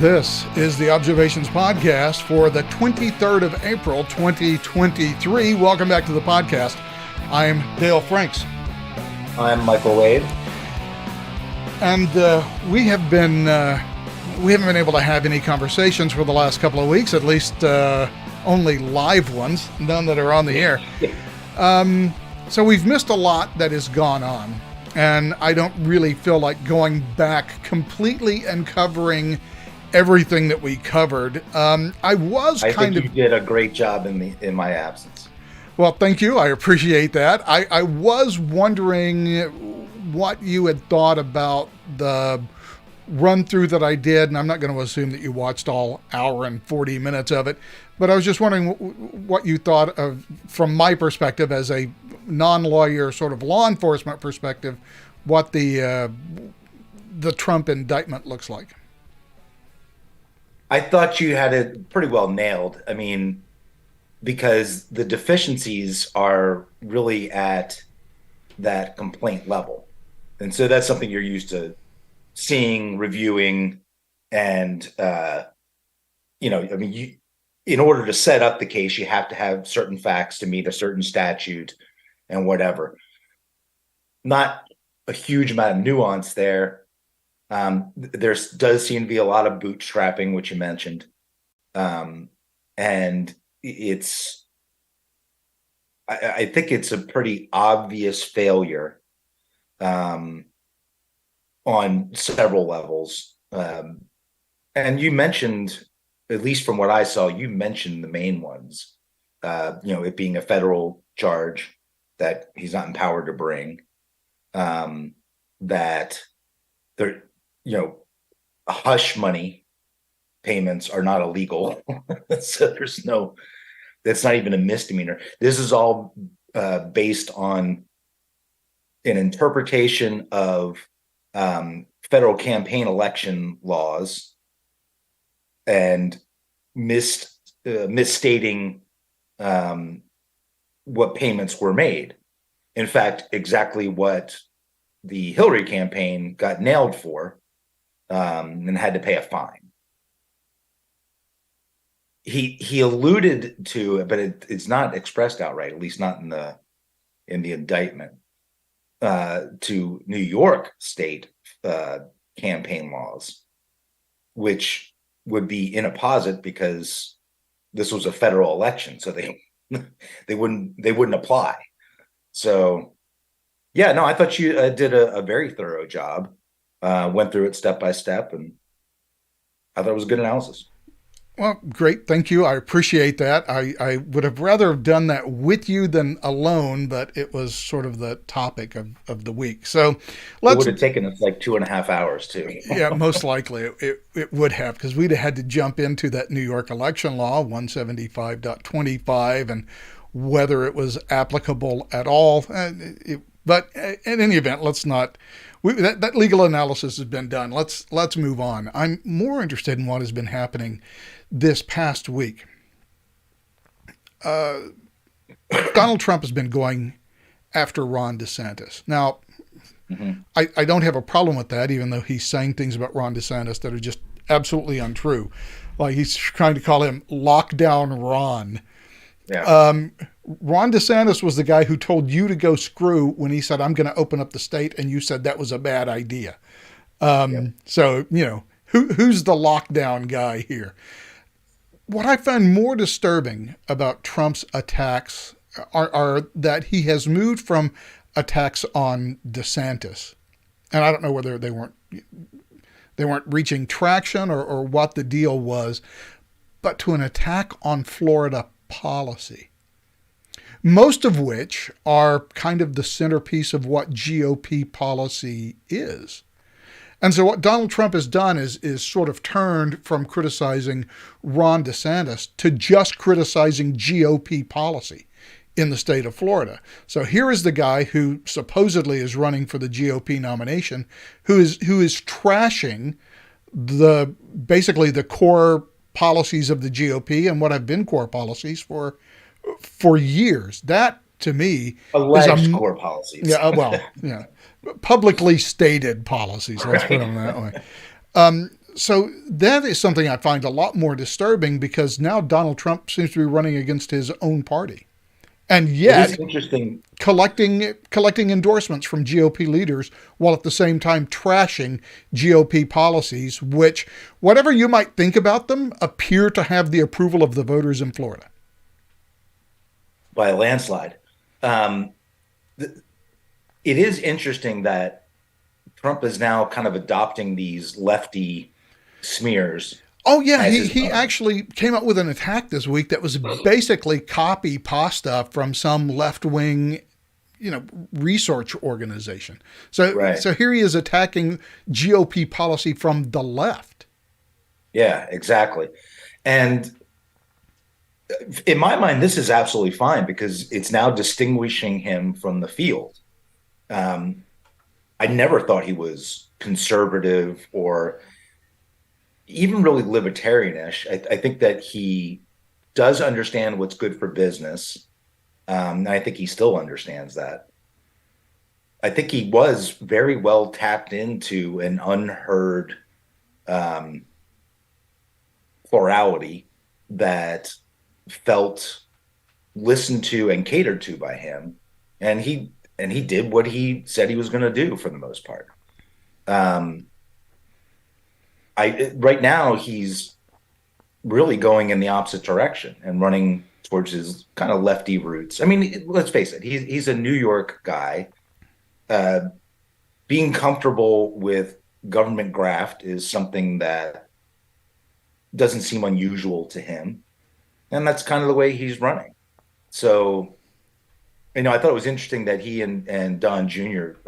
This is the Observations Podcast for the 23rd of April, 2023. Welcome back to the podcast. I'm Dale Franks. I'm Michael Wade. And we haven't been able to have any conversations for the last couple of weeks, at least only live ones, none that are on the air. So we've missed a lot that has gone on, and I don't really feel like going back completely and covering everything that we covered. I think you did a great job in my absence. Well, thank you. I appreciate that. I was wondering what you had thought about the run through that I did, and I'm not going to assume that you watched all hour and 40 minutes of it, but I was just wondering what you thought of, from my perspective as a non-lawyer, sort of law enforcement perspective, what the Trump indictment looks like. I thought you had it pretty well nailed. I mean, because the deficiencies are really at that complaint level. And so that's something you're used to seeing, reviewing, and, in order to set up the case, you have to have certain facts to meet a certain statute and whatever. Not a huge amount of nuance there. There does seem to be a lot of bootstrapping, which you mentioned. And I think it's a pretty obvious failure on several levels. And you mentioned, at least from what I saw, you mentioned the main ones, it being a federal charge that he's not empowered to bring, that there, hush money payments are not illegal. So that's not even a misdemeanor. This is all based on an interpretation of federal campaign election laws and misstating what payments were made. In fact, exactly what the Hillary campaign got nailed for, and had to pay a fine. He alluded to it, but it's not expressed outright, at least not in the indictment, to New York state campaign laws, which would be inapposite because this was a federal election, so they wouldn't apply. So yeah, no, I thought you did a very thorough job. Went through it step by step, and I thought it was a good analysis. Well, great. Thank you. I appreciate that. I would have rather have done that with you than alone, but it was sort of the topic of the week. So it would have taken us like 2.5 hours too. Yeah, most likely it would have, because we'd have had to jump into that New York election law, 175.25, and whether it was applicable at all. But in any event, let's not. That legal analysis has been done. Let's move on. I'm more interested in what has been happening this past week. Donald Trump has been going after Ron DeSantis. Now, I don't have a problem with that, even though he's saying things about Ron DeSantis that are just absolutely untrue. Like he's trying to call him Lockdown Ron. Yeah. Ron DeSantis was the guy who told you to go screw when he said, I'm going to open up the state, and you said that was a bad idea. So, who's the lockdown guy here? What I find more disturbing about Trump's attacks are that he has moved from attacks on DeSantis. And I don't know whether they weren't reaching traction or what the deal was, but to an attack on Florida policy, most of which are kind of the centerpiece of what GOP policy is. And so what Donald Trump has done is sort of turned from criticizing Ron DeSantis to just criticizing GOP policy in the state of Florida. So here is the guy who supposedly is running for the GOP nomination, who is trashing basically the core policies of the GOP and what have been core policies for years. That, to me, alleged core policies. Yeah, publicly stated policies. Let's put them that way. So that is something I find a lot more disturbing, because now Donald Trump seems to be running against his own party, and It is yet interesting. collecting endorsements from GOP leaders, while at the same time trashing GOP policies, which, whatever you might think about them, appear to have the approval of the voters in Florida. By a landslide. Um, it is interesting that Trump is now kind of adopting these lefty smears Oh yeah, as he his he own. actually came up with an attack this week that was basically copy pasta from some left wing, research organization. So Right. so here he is attacking GOP policy from the left. Yeah, exactly. And in my mind, this is absolutely fine because it's now distinguishing him from the field. Um, I never thought he was conservative or even really libertarianish. I think that he does understand what's good for business. And I think he still understands that. I think he was very well tapped into an unheard um, plurality that felt listened to and catered to by him, and he did what he said he was going to do for the most part. Um, I right now he's really going in the opposite direction and running towards his kind of lefty roots. I mean, let's face it, he's a New York guy. Uh, Being comfortable with government graft is something that doesn't seem unusual to him, and that's kind of the way he's running. So, I thought it was interesting that he and Don Jr.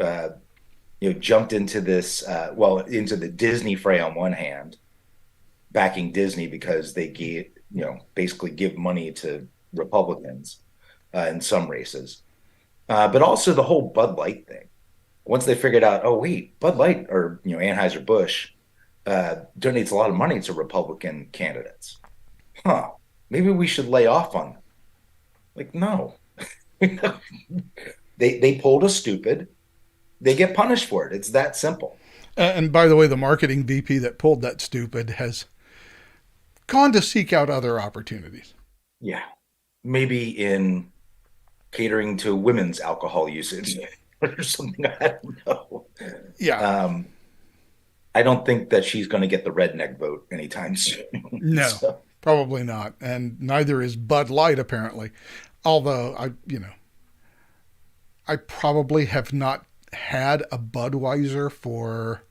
Jumped into this into the Disney fray on one hand, backing Disney because they gave basically give money to Republicans in some races, but also the whole Bud Light thing. Once they figured out, oh wait, Bud Light or Anheuser Busch donates a lot of money to Republican candidates. Huh? Maybe we should lay off on them. Like, no, they pulled a stupid. They get punished for it. It's that simple. And by the way, the marketing VP that pulled that stupid has gone to seek out other opportunities. Yeah, maybe in catering to women's alcohol usage or something. I don't know. Yeah, Um, I don't think that she's going to get the redneck vote anytime soon. no, So, probably not, and neither is Bud Light apparently. Although I probably have not had a Budweiser for,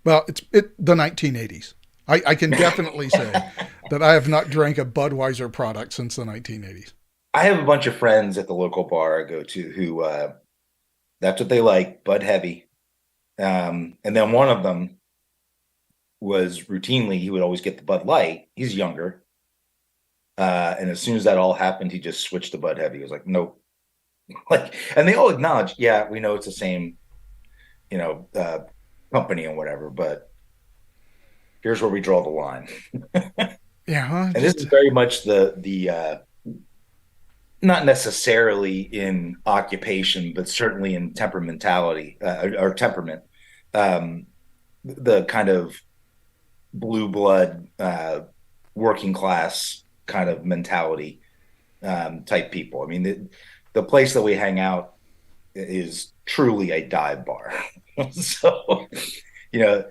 well, it's the 1980s. I can definitely say that I have not drank a Budweiser product since the 1980s. I have a bunch of friends at the local bar I go to who that's what they like, Bud Heavy. And then one of them was routinely, he would always get the Bud Light. He's younger. And as soon as that all happened, he just switched to Bud Heavy. He was like, nope. Like, and they all acknowledge, yeah, we know it's the same, you know, uh, company and whatever, but here's where we draw the line. Yeah, huh? And this Just is very much the not necessarily in occupation, but certainly in temperamentality or temperament. Um, the kind of blue blood, working class kind of mentality type people. I mean, the place that we hang out is truly a dive bar. So, you know,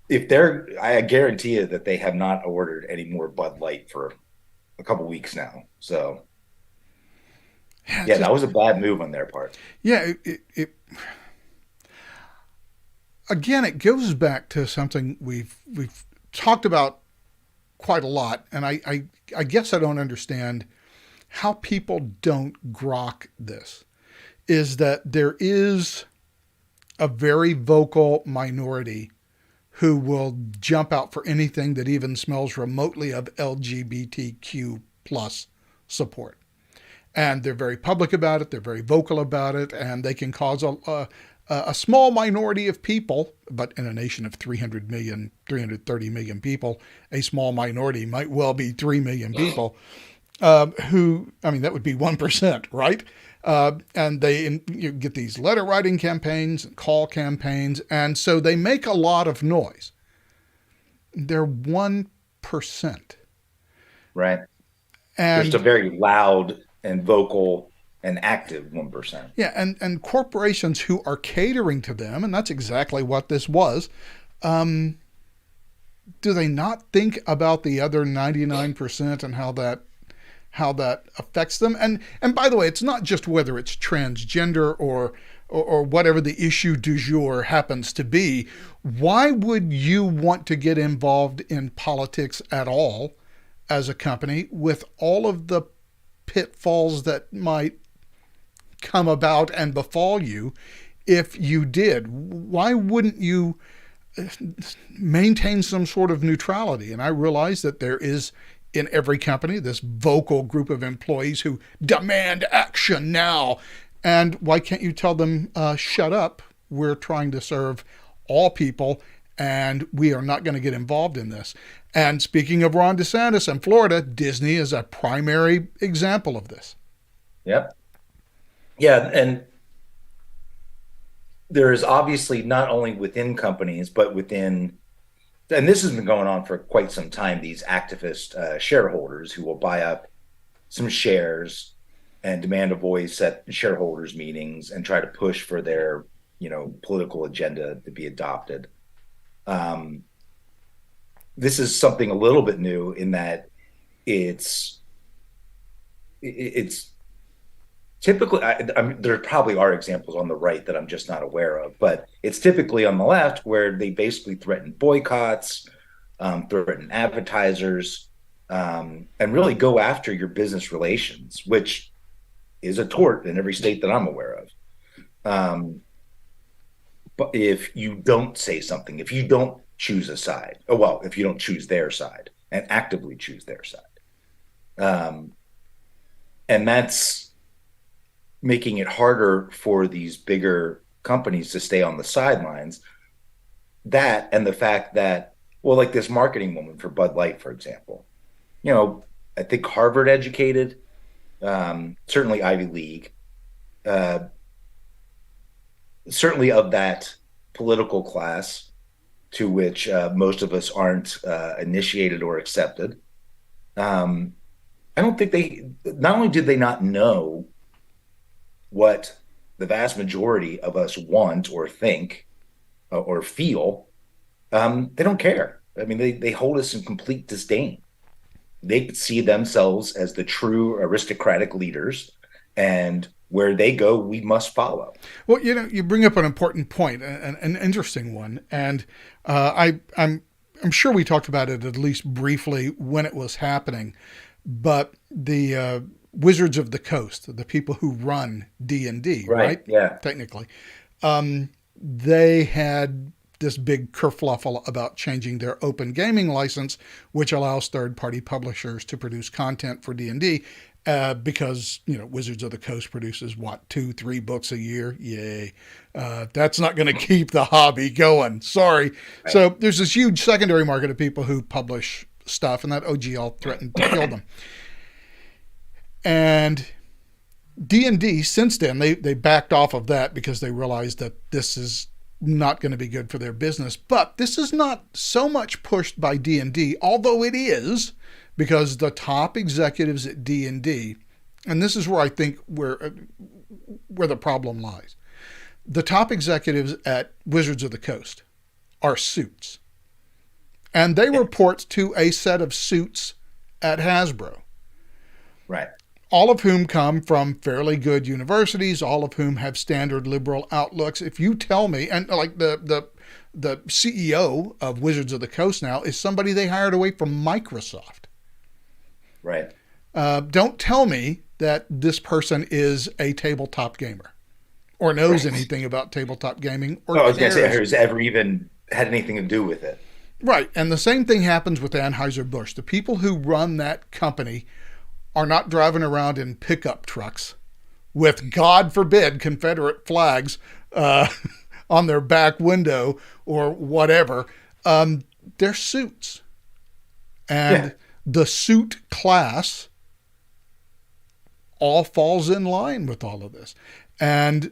if they're, I guarantee you that they have not ordered any more Bud Light for a couple weeks now. So, yeah, yeah, just that was a bad move on their part. yeah. It again, it goes back to something we've talked about quite a lot, and I guess I don't understand how people don't grok this. Is that there is a very vocal minority who will jump out for anything that even smells remotely of LGBTQ plus support. And they're very public about it, they're very vocal about it, and they can cause a small minority of people, but in a nation of 300 million, 330 million people, a small minority might well be 3 million people, who, I mean, that would be 1%, right? And you get these letter writing campaigns and call campaigns. And so they make a lot of noise. They're 1%. Right. And just a very loud and vocal and active 1%. Yeah, and corporations who are catering to them, and that's exactly what this was, do they not think about the other 99% and how that affects them? And by the way, it's not just whether it's transgender or whatever the issue du jour happens to be. Why would you want to get involved in politics at all as a company with all of the pitfalls that might come about and befall you if you did? Why wouldn't you maintain some sort of neutrality? And I realize that there is in every company this vocal group of employees who demand action now. And why can't you tell them, shut up, we're trying to serve all people and we are not going to get involved in this? And speaking of Ron DeSantis and Florida, Disney is a primary example of this. Yep. Yeah, and there is obviously not only within companies, but within, and this has been going on for quite some time, these activist shareholders who will buy up some shares and demand a voice at shareholders meetings and try to push for their, political agenda to be adopted. This is something a little bit new in that it's typically, there probably are examples on the right that I'm just not aware of, but it's typically on the left where they basically threaten boycotts, threaten advertisers, and really go after your business relations, which is a tort in every state that I'm aware of. But if you don't say something, if you don't choose a side, if you don't choose their side and actively choose their side, and that's making it harder for these bigger companies to stay on the sidelines. That and the fact that, like this marketing woman for Bud Light, for example, I think Harvard educated, certainly Ivy League, certainly of that political class to which most of us aren't initiated or accepted. I don't think not only did they not know what the vast majority of us want or think or feel, they don't care. I mean, they hold us in complete disdain. They see themselves as the true aristocratic leaders, and where they go, we must follow. Well, you bring up an important point, an interesting one, and I'm sure we talked about it at least briefly when it was happening, but the Wizards of the Coast, the people who run D&D, right? Yeah. Technically. They had this big kerfluffle about changing their open gaming license, which allows third-party publishers to produce content for D&D, because, Wizards of the Coast produces, 2-3 books a year? Yay. That's not going to keep the hobby going. Sorry. Right. So there's this huge secondary market of people who publish stuff, and that OGL threatened to kill them. And D&D, since then, they backed off of that because they realized that this is not going to be good for their business. But this is not so much pushed by D&D, although it is, because the top executives at D&D, and this is where I think where the problem lies. The top executives at Wizards of the Coast are suits. And they report to a set of suits at Hasbro. Right. All of whom come from fairly good universities, all of whom have standard liberal outlooks. If you tell me, and like the CEO of Wizards of the Coast now is somebody they hired away from Microsoft. Right. Don't tell me that this person is a tabletop gamer or knows anything about tabletop gaming. Or I was going to say who's ever even had anything to do with it. Right. And the same thing happens with Anheuser-Busch. The people who run that company are not driving around in pickup trucks with, God forbid, Confederate flags on their back window or whatever. They're suits. And the suit class all falls in line with all of this. And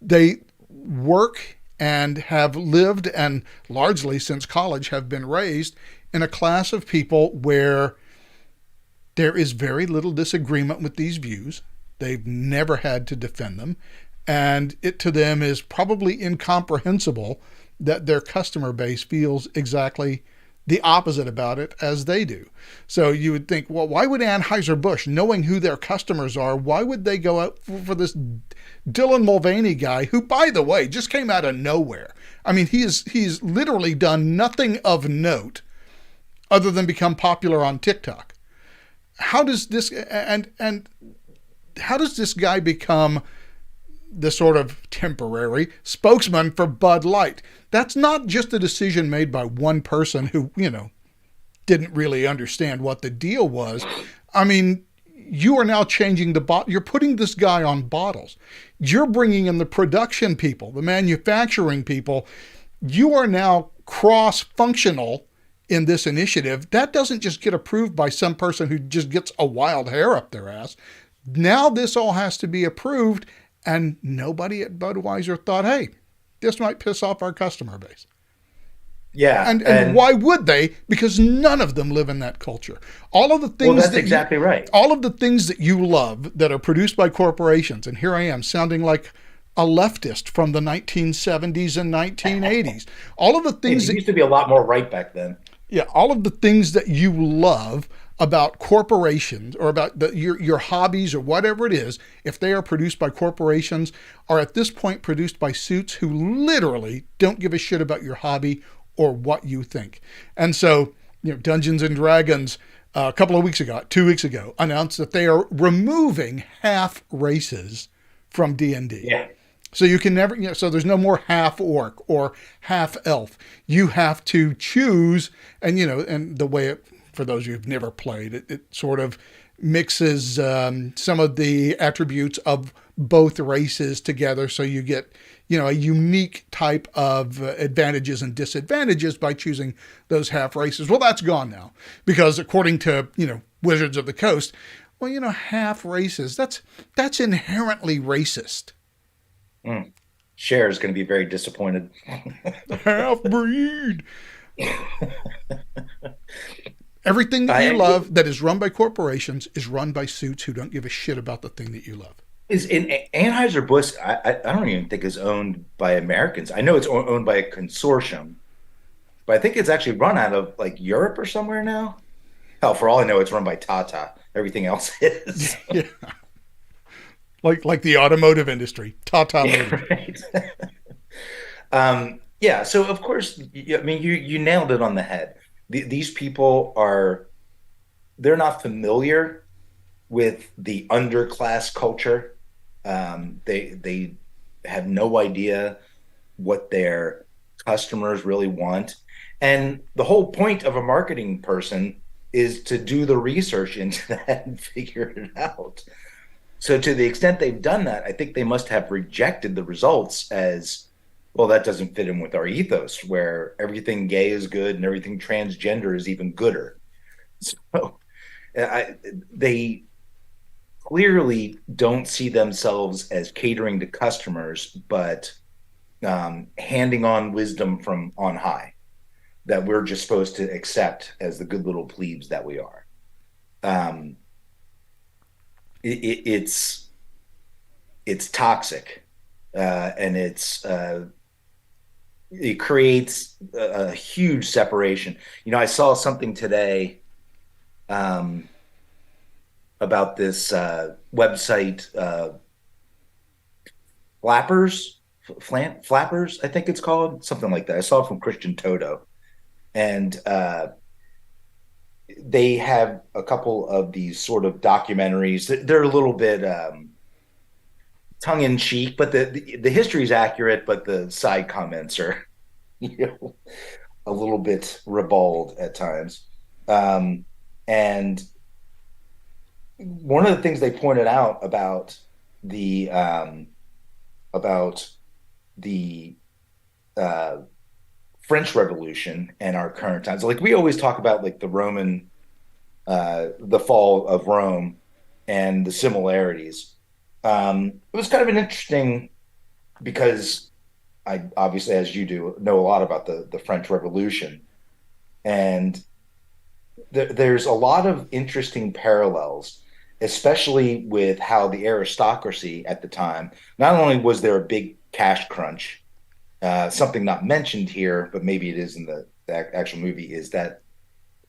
they work and have lived and largely since college have been raised in a class of people where there is very little disagreement with these views. They've never had to defend them. And it to them is probably incomprehensible that their customer base feels exactly the opposite about it as they do. So you would think, well, why would Anheuser-Busch, knowing who their customers are, why would they go out for this Dylan Mulvaney guy who, by the way, just came out of nowhere? I mean, he's literally done nothing of note other than become popular on TikTok. How does this and how does this guy become the sort of temporary spokesman for Bud Light? That's not just a decision made by one person who, didn't really understand what the deal was. I mean, you are now changing you're putting this guy on bottles. You're bringing in the production people, the manufacturing people. You are now cross-functional in this initiative. That doesn't just get approved by some person who just gets a wild hair up their ass. Now this all has to be approved, and nobody at Budweiser thought, hey, this might piss off our customer base. Yeah. And why would they? Because none of them live in that culture. All of the things that's exactly right. All of the things that you love that are produced by corporations, and here I am sounding like a leftist from the 1970s and 1980s. All of the things it used to be a lot more right back then. Yeah, all of the things that you love about corporations or about your hobbies or whatever it is, if they are produced by corporations, are at this point produced by suits who literally don't give a shit about your hobby or what you think. And so, Dungeons and Dragons, a couple of weeks ago, 2 weeks ago, announced that they are removing half races from D&D. Yeah. So you can never, so there's no more half orc or half elf. You have to choose, and and the way it, for those of you who've never played, it sort of mixes some of the attributes of both races together, so you get a unique type of advantages and disadvantages by choosing those half races. Well, that's gone now because according to Wizards of the Coast, well, half races, that's inherently racist. Cher is going to be very disappointed. Half breed. Everything that you love that is run by corporations is run by suits who don't give a shit about the thing that you love. Is in Anheuser-Busch, I don't even think is owned by Americans. I know it's owned by a consortium, but I think it's actually run out of like Europe or somewhere now. Hell, for all I know, it's run by Tata. Everything else is. Yeah. Like the automotive industry, Tata Motors. Right. Yeah. So of course, I mean, you nailed it on the head. These people they're not familiar with the underclass culture. They have no idea what their customers really want, and the whole point of a marketing person is to do the research into that and figure it out. So to the extent they've done that, I think they must have rejected the results as, well, that doesn't fit in with our ethos, where everything gay is good and everything transgender is even gooder. So they clearly don't see themselves as catering to customers, but handing on wisdom from on high that we're just supposed to accept as the good little plebes that we are. It's toxic, and it creates a huge separation. I saw something today about this website, Flappers, I think it's called, something like that. I saw it from Christian Toto, and they have a couple of these sort of documentaries. They're a little bit tongue in cheek, but the history is accurate, but the side comments are, a little bit ribald at times. And one of the things they pointed out about the French Revolution and our current times, like we always talk about, like the Roman, the fall of Rome and the similarities. It was kind of an interesting because I obviously, as you do, know a lot about the French Revolution, and there's a lot of interesting parallels, especially with how the aristocracy at the time. Not only was there a big cash crunch, something not mentioned here, but maybe it is in the actual movie, is that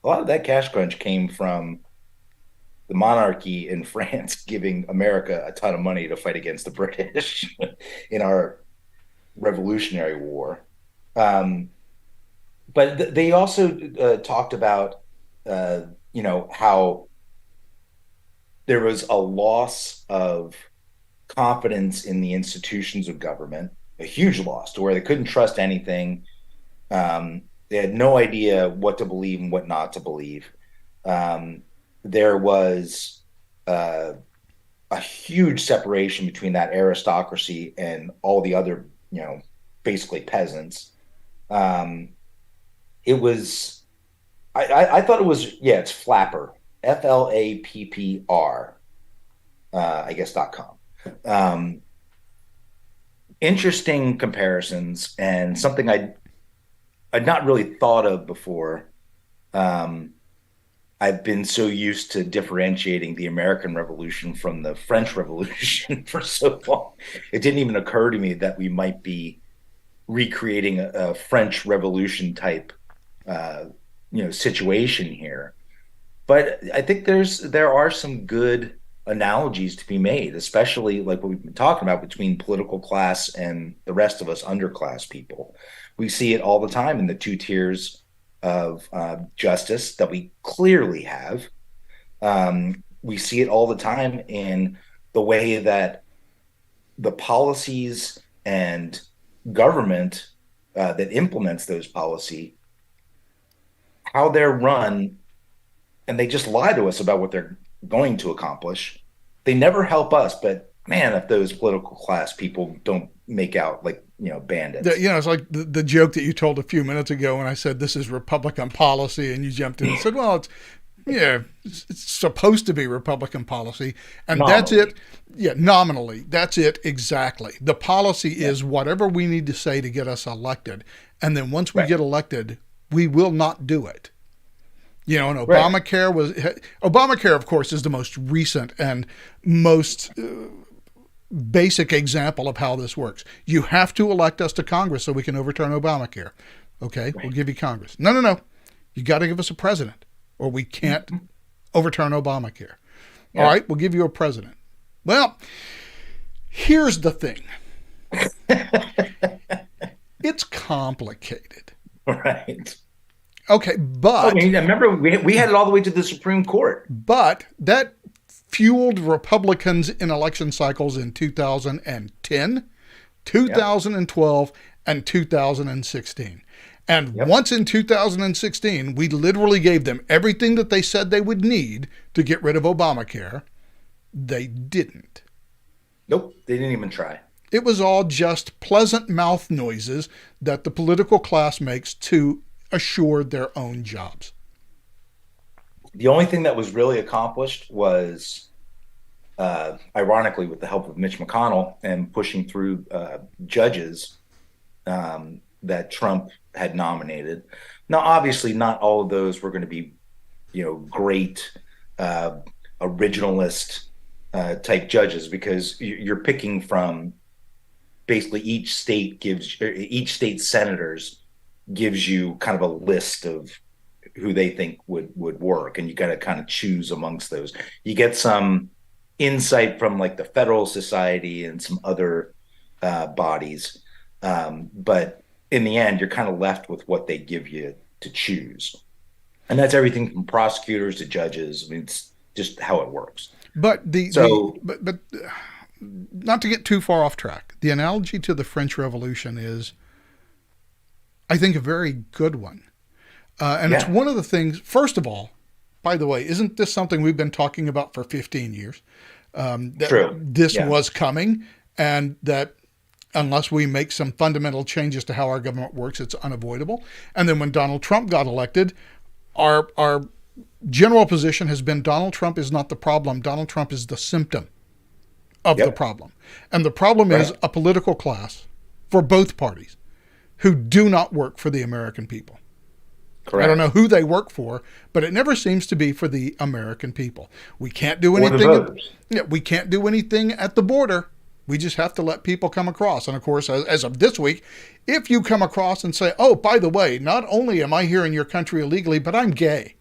a lot of that cash crunch came from the monarchy in France giving America a ton of money to fight against the British in our Revolutionary War. Um, but they also talked about, how there was a loss of confidence in the institutions of government, a huge loss to where they couldn't trust anything. They had no idea what to believe and what not to believe. There was uh, a huge separation between that aristocracy and all the other, basically peasants. Um, it was, I thought it was, yeah, it's Flapper, Flappr, I guess.com. Um, Interesting comparisons and something I'd not really thought of before. Um, I've been so used to differentiating the American Revolution from the French Revolution for so long. It didn't even occur to me that we might be recreating a French Revolution type, uh, situation here. But I think there are some good analogies to be made, especially like what we've been talking about between political class and the rest of us underclass people. We see it all the time in the two tiers of justice that we clearly have. We see it all the time in the way that the policies and government that implements those policy, how they're run, and they just lie to us about what they're going to accomplish. They never help us, but man, if those political class people don't make out like, bandits. It's like the joke that you told a few minutes ago when I said this is Republican policy, and you jumped in and said, well, it's supposed to be Republican policy, and nominally. That's it. Yeah, nominally, that's it exactly. The policy is whatever we need to say to get us elected, and then once we get elected, we will not do it. And Obamacare, of course, is the most recent and most basic example of how this works. You have to elect us to Congress so we can overturn Obamacare. Okay, we'll give you Congress. No. You got to give us a president, or we can't overturn Obamacare. All right, we'll give you a president. Well, here's the thing. It's complicated. Right. Okay, but... remember, we had it all the way to the Supreme Court. But that fueled Republicans in election cycles in 2010, 2012, and 2016. And once in 2016, we literally gave them everything that they said they would need to get rid of Obamacare. They didn't. Nope, they didn't even try. It was all just pleasant mouth noises that the political class makes to assure their own jobs. The only thing that was really accomplished was, ironically, with the help of Mitch McConnell and pushing through judges that Trump had nominated. Now, obviously, not all of those were going to be, great originalist type judges, because you're picking from basically each state senators gives you kind of a list of who they think would work, and you got to kind of choose amongst those. You get some insight from like the Federal Society and some other bodies, but in the end, you're kind of left with what they give you to choose, and that's everything from prosecutors to judges. I mean, it's just how it works. But but not to get too far off track, the analogy to the French Revolution is, I think, a very good one. It's one of the things, first of all, by the way, isn't this something we've been talking about for 15 years? True. This was coming, and that unless we make some fundamental changes to how our government works, it's unavoidable. And then when Donald Trump got elected, our general position has been Donald Trump is not the problem. Donald Trump is the symptom of the problem. And the problem is a political class for both parties who do not work for the American people. Correct. I don't know who they work for, but it never seems to be for the American people. We can't do anything. We can't do anything at the border. We just have to let people come across. And of course, as of this week, if you come across and say, oh, by the way, not only am I here in your country illegally, but I'm gay.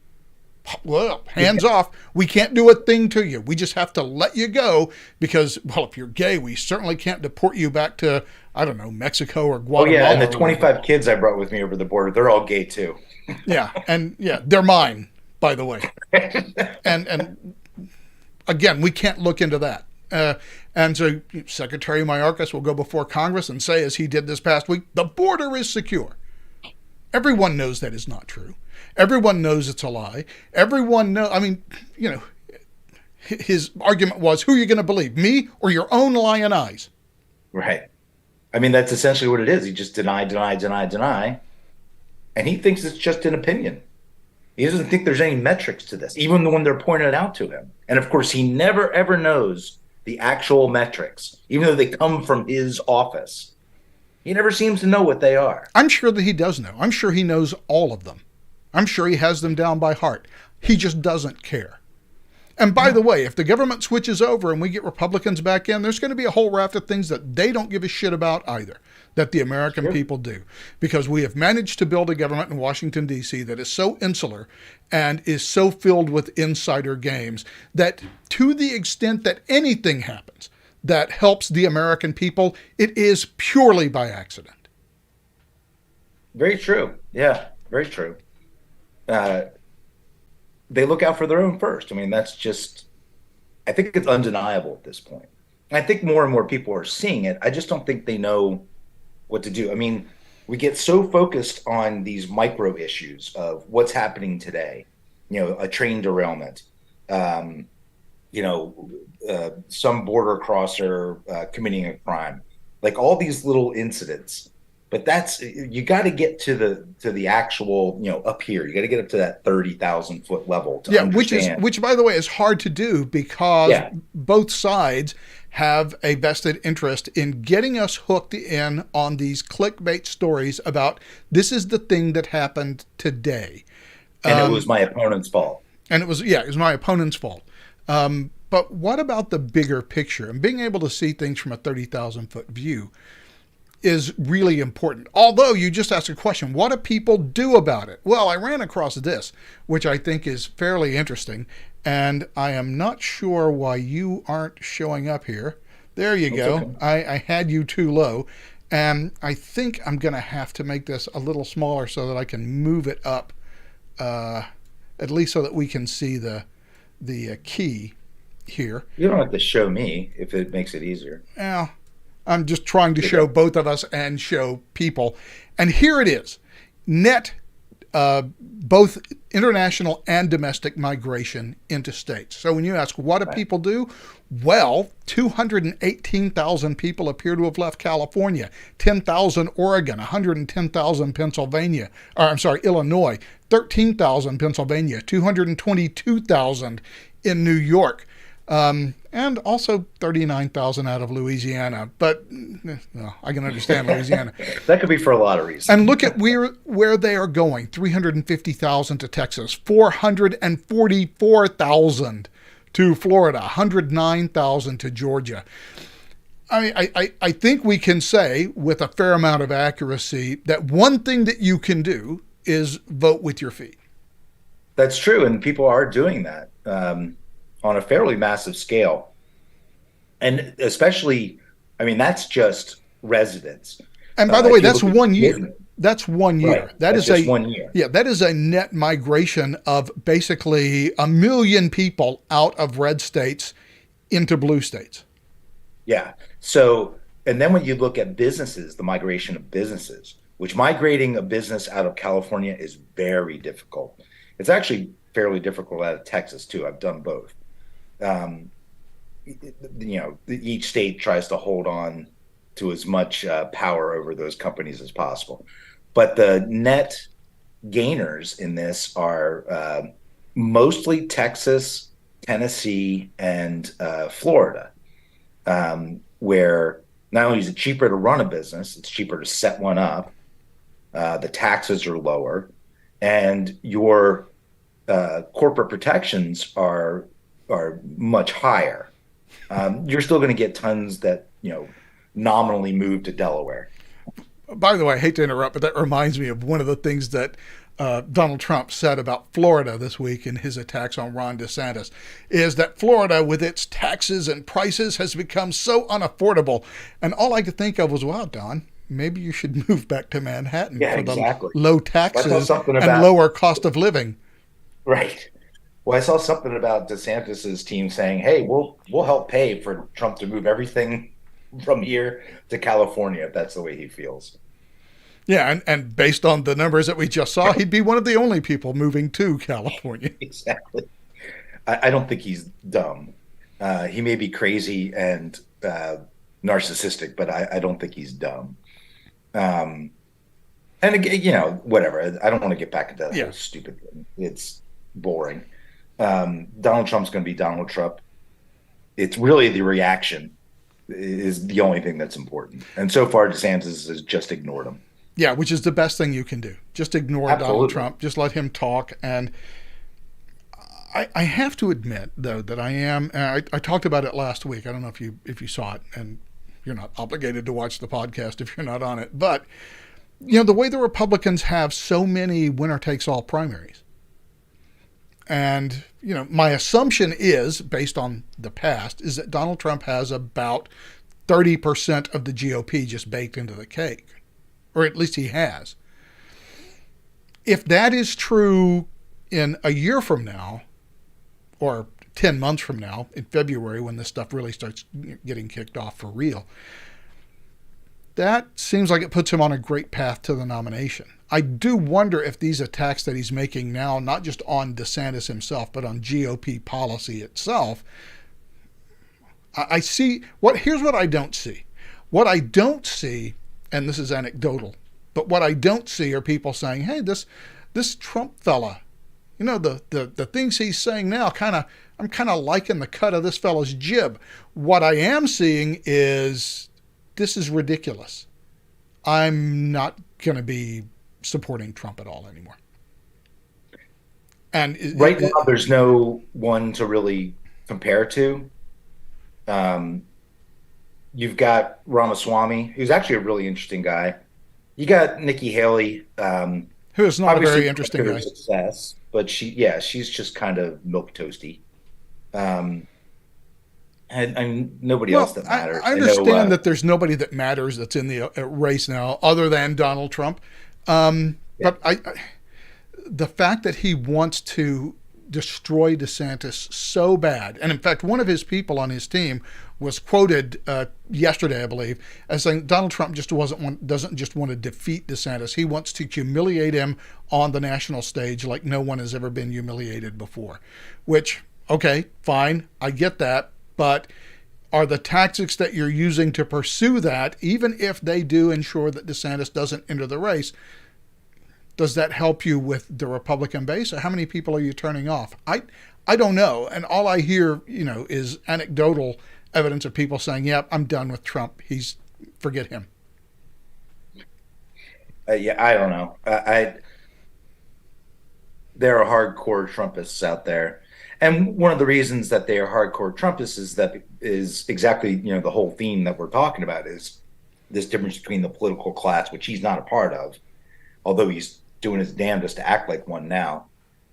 Well, hands off. We can't do a thing to you. We just have to let you go because, well, if you're gay, we certainly can't deport you back to, I don't know, Mexico or Guatemala. Oh, yeah, and the 25 kids I brought with me over the border, they're all gay too. They're mine, by the way. and again, we can't look into that. And so Secretary Mayorkas will go before Congress and say, as he did this past week, the border is secure. Everyone knows that is not true. Everyone knows it's a lie. Everyone knows, his argument was, who are you going to believe, me or your own lying eyes? Right. I mean, that's essentially what it is. He just deny. And he thinks it's just an opinion. He doesn't think there's any metrics to this, even when they're pointed out to him. And of course, he never, ever knows the actual metrics, even though they come from his office. He never seems to know what they are. I'm sure that he does know. I'm sure he knows all of them. I'm sure he has them down by heart. He just doesn't care. And by the way, if the government switches over and we get Republicans back in, there's going to be a whole raft of things that they don't give a shit about either, that the American people do. Because we have managed to build a government in Washington, D.C. that is so insular and is so filled with insider games that to the extent that anything happens that helps the American people, it is purely by accident. Very true. Yeah, very true. They look out for their own first. I mean, that's just, I think it's undeniable at this point. And I think more and more people are seeing it. I just don't think they know what to do. I mean, we get so focused on these micro issues of what's happening today, a train derailment, some border crosser committing a crime, like all these little incidents. But you got to get to the actual, up here. You got to get up to that 30,000 foot level to understand. Which by the way is hard to do because both sides have a vested interest in getting us hooked in on these clickbait stories about this is the thing that happened today. And it was my opponent's fault. And it was my opponent's fault. But what about the bigger picture and being able to see things from a 30,000 foot view is really important. Although you just asked a question, what do people do about it? Well, I ran across this, which I think is fairly interesting, and I am not sure why you aren't showing up here. There you go. Okay. I had you too low, and I think I'm going to have to make this a little smaller so that I can move it up, at least so that we can see the key here. You don't have to show me if it makes it easier. Yeah. I'm just trying to show both of us and show people. And here it is. Net, both international and domestic migration into states. So when you ask, what do people do? Well, 218,000 people appear to have left California, 10,000 Oregon, 110,000 Illinois, 13,000 Pennsylvania, 222,000 in New York. And also 39,000 out of Louisiana, but I can understand Louisiana. That could be for a lot of reasons. And look at where they are going: 350,000 to Texas, 444,000 to Florida, 109,000 to Georgia. I mean, I think we can say with a fair amount of accuracy that one thing that you can do is vote with your feet. That's true, and people are doing that. On a fairly massive scale. And especially, I mean, that's just residents. And by the way, that's 1 year. That's 1 year. Right. That's just 1 year. Yeah, that is a net migration of basically 1 million people out of red states into blue states. Yeah. So, and then when you look at businesses, the migration of businesses, which migrating a business out of California is very difficult. It's actually fairly difficult out of Texas too. I've done both. Each state tries to hold on to as much power over those companies as possible. But the net gainers in this are mostly Texas, Tennessee, and Florida, where not only is it cheaper to run a business, it's cheaper to set one up. The taxes are lower, and your corporate protections are much higher. You're still going to get tons that nominally move to Delaware. By the way, I hate to interrupt, but that reminds me of one of the things that Donald Trump said about Florida this week in his attacks on Ron DeSantis, is that Florida, with its taxes and prices, has become so unaffordable. And all I could think of was, wow, Don, maybe you should move back to Manhattan Yeah, for exactly. the low Well, I saw taxes something and about lower cost of living. right. Well, I saw something about DeSantis's team saying, "Hey, we'll help pay for Trump to move everything from here to California if that's the way he feels." Yeah, and based on the numbers that we just saw, he'd be one of the only people moving to California. Exactly. I don't think he's dumb. He may be crazy and narcissistic, but I don't think he's dumb. Um, and again, whatever. I don't want to get back into that Yeah. whole stupid thing. It's boring. Donald Trump's going to be Donald Trump. It's really the reaction is the only thing that's important. And so far, DeSantis has just ignored him. Yeah, which is the best thing you can do. Just ignore Absolutely. Donald Trump. Just let him talk. And I have to admit, though, that I am. I talked about it last week. I don't know if you saw it, and you're not obligated to watch the podcast if you're not on it. But the way the Republicans have so many winner-takes-all primaries, and my assumption is, based on the past, is that Donald Trump has about 30% of the GOP just baked into the cake, or at least he has. If that is true in a year from now, or 10 months from now, in February, when this stuff really starts getting kicked off for real, that seems like it puts him on a great path to the nomination. I do wonder if these attacks that he's making now, not just on DeSantis himself, but on GOP policy itself, I see here's what I don't see. What I don't see, and this is anecdotal, but what I don't see are people saying, hey, this Trump fella, the things he's saying now, I'm kind of liking the cut of this fella's jib. What I am seeing is this is ridiculous. I'm not going to be supporting Trump at all anymore. And right now, there's no one to really compare to. You've got Ramaswamy, who's actually a really interesting guy. You got Nikki Haley, who is not a very interesting guy. Success, but she's just kind of milk toasty. And nobody else that matters. I understand that there's nobody that matters that's in the race now other than Donald Trump. But the fact that he wants to destroy DeSantis so bad, and in fact, one of his people on his team was quoted yesterday, I believe, as saying Donald Trump doesn't just want to defeat DeSantis. He wants to humiliate him on the national stage like no one has ever been humiliated before. Which, okay, fine, I get that, but are the tactics that you're using to pursue that, even if they do ensure that DeSantis doesn't enter the race, does that help you with the Republican base? Or how many people are you turning off? I don't know. And all I hear, is anecdotal evidence of people saying, "Yeah, I'm done with Trump. Forget him." Yeah, I don't know. There are hardcore Trumpists out there, and one of the reasons that they are hardcore Trumpists is exactly the whole theme that we're talking about is this difference between the political class, which he's not a part of, although he's doing his damnedest to act like one now,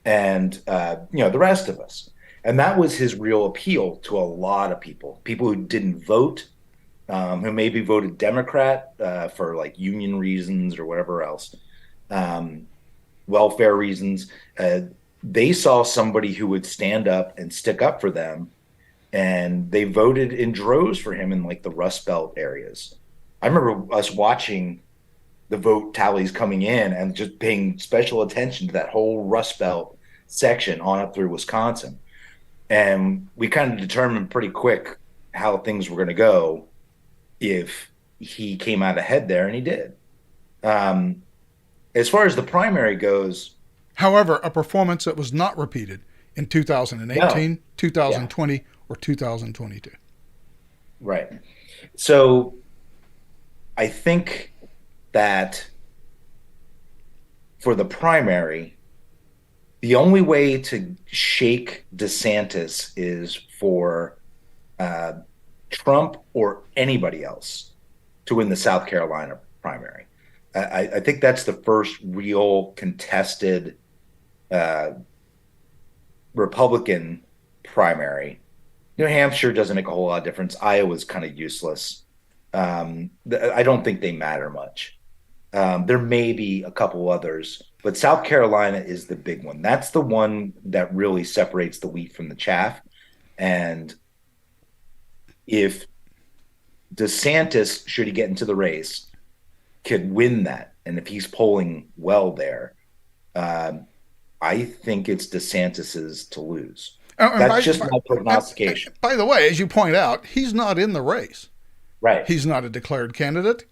and the rest of us. And that was his real appeal to a lot of people who didn't vote, who maybe voted Democrat for like union reasons or whatever else, welfare reasons. They saw somebody who would stand up and stick up for them, and they voted in droves for him in like the Rust Belt areas. I remember us watching the vote tallies coming in and just paying special attention to that whole Rust Belt section on up through Wisconsin. And we kind of determined pretty quick how things were going to go if he came out ahead there, and he did. As far as the primary goes, however, a performance that was not repeated in 2018, No. 2020, or 2022. Right. So I think that for the primary, the only way to shake DeSantis is for uh, Trump or anybody else to win the South Carolina primary. I think that's the first real contested uh, Republican primary. New Hampshire doesn't make a whole lot of difference. Iowa's kind of useless. I don't think they matter much. There may be a couple others, but South Carolina is the big one. That's the one that really separates the wheat from the chaff. And if DeSantis, should he get into the race, could win that, and if he's polling well there, I think it's DeSantis's to lose. That's just my prognostication. By the way, as you point out, he's not in the race. Right. He's not a declared candidate.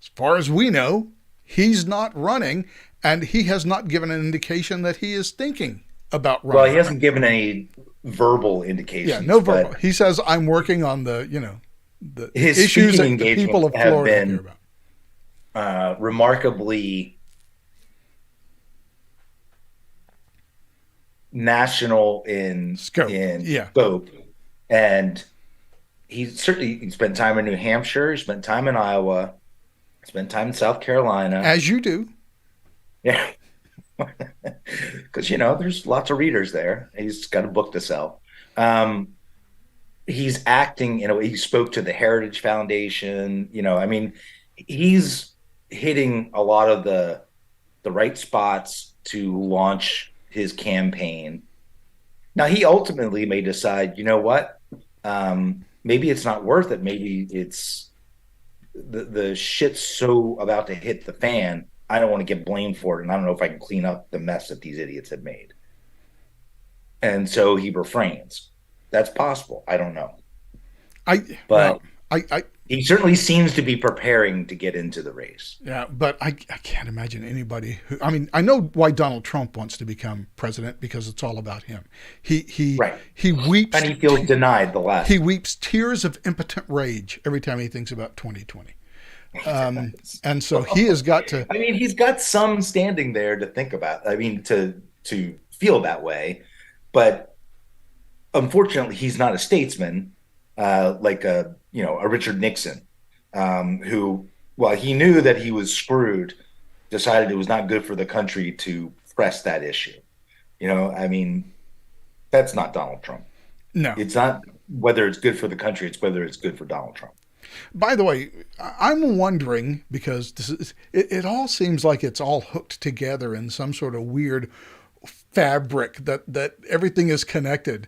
As far as we know, he's not running, and he has not given an indication that he is thinking about running. Well, he hasn't given any verbal indications. Yeah, no verbal. He says, "I'm working on the issues that the people of Florida care about." Remarkably national in scope, and he spent time in New Hampshire, he spent time in Iowa, spent time in South Carolina, as you do. Yeah, because there's lots of readers there. He's got a book to sell. He's acting, he spoke to the Heritage Foundation. He's hitting a lot of the right spots to launch his campaign. Now, he ultimately may decide, what, maybe it's not worth it. Maybe it's the shit's so about to hit the fan, I don't want to get blamed for it, and I don't know if I can clean up the mess that these idiots have made. And so he refrains. That's possible. I don't know. He certainly seems to be preparing to get into the race. Yeah, but I can't imagine anybody who. I know why Donald Trump wants to become president, because it's all about him. He weeps, and he feels denied the last. He weeps tears of impotent rage every time he thinks about 2020. And so he has got to. He's got some standing there to think about. To feel that way, but unfortunately, he's not a statesman like a Richard Nixon, who, while he knew that he was screwed, decided it was not good for the country to press that issue. That's not Donald Trump. No, it's not whether it's good for the country; it's whether it's good for Donald Trump. By the way, I'm wondering, because it all seems like it's all hooked together in some sort of weird fabric that everything is connected.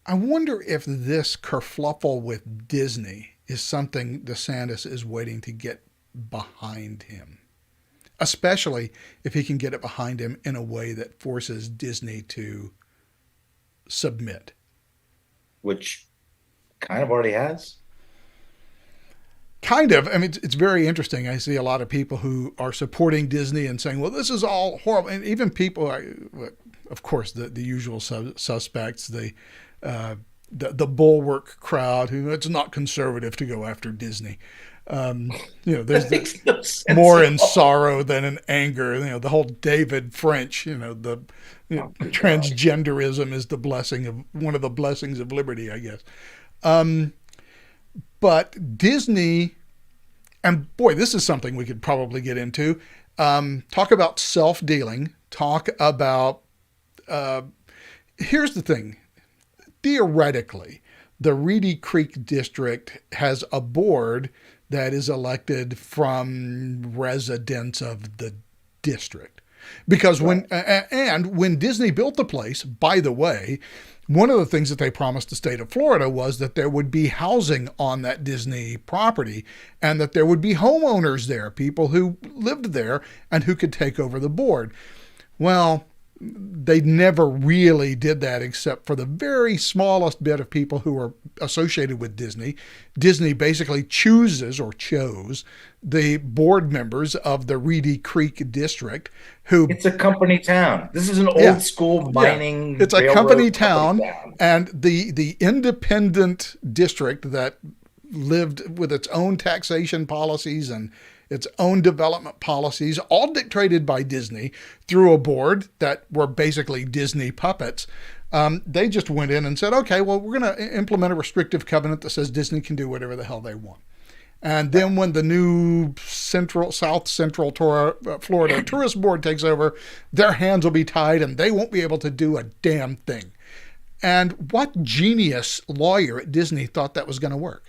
I wonder if this kerfluffle with Disney is something DeSantis is waiting to get behind him, especially if he can get it behind him in a way that forces Disney to submit. Which kind of already has. Kind of. It's very interesting. I see a lot of people who are supporting Disney and saying, well, this is all horrible. And even people, of course, the usual suspects, the bulwark crowd, who it's not conservative to go after Disney. There's no more in sorrow than in anger. The whole David French, transgenderism is one of the blessings of liberty, I guess. But Disney, and boy, this is something we could probably get into. Talk about self-dealing. Talk about, here's the thing. Theoretically, the Reedy Creek District has a board that is elected from residents of the district. Because when Disney built the place, by the way, one of the things that they promised the state of Florida was that there would be housing on that Disney property, and that there would be homeowners there, people who lived there and who could take over the board. Well, they never really did that except for the very smallest bit of people who are associated with Disney. Disney basically chooses or chose the board members of the Reedy Creek district who, It's a company town. This is an yeah, old school yeah, mining it's a railroad company company town, town. and the independent district that lived with its own taxation policies and its own development policies, all dictated by Disney through a board that were basically Disney puppets. They just went in and said, okay, well, we're going to implement a restrictive covenant that says Disney can do whatever the hell they want. And then when the new South Central Florida Tourist Board takes over, their hands will be tied and they won't be able to do a damn thing. And what genius lawyer at Disney thought that was going to work?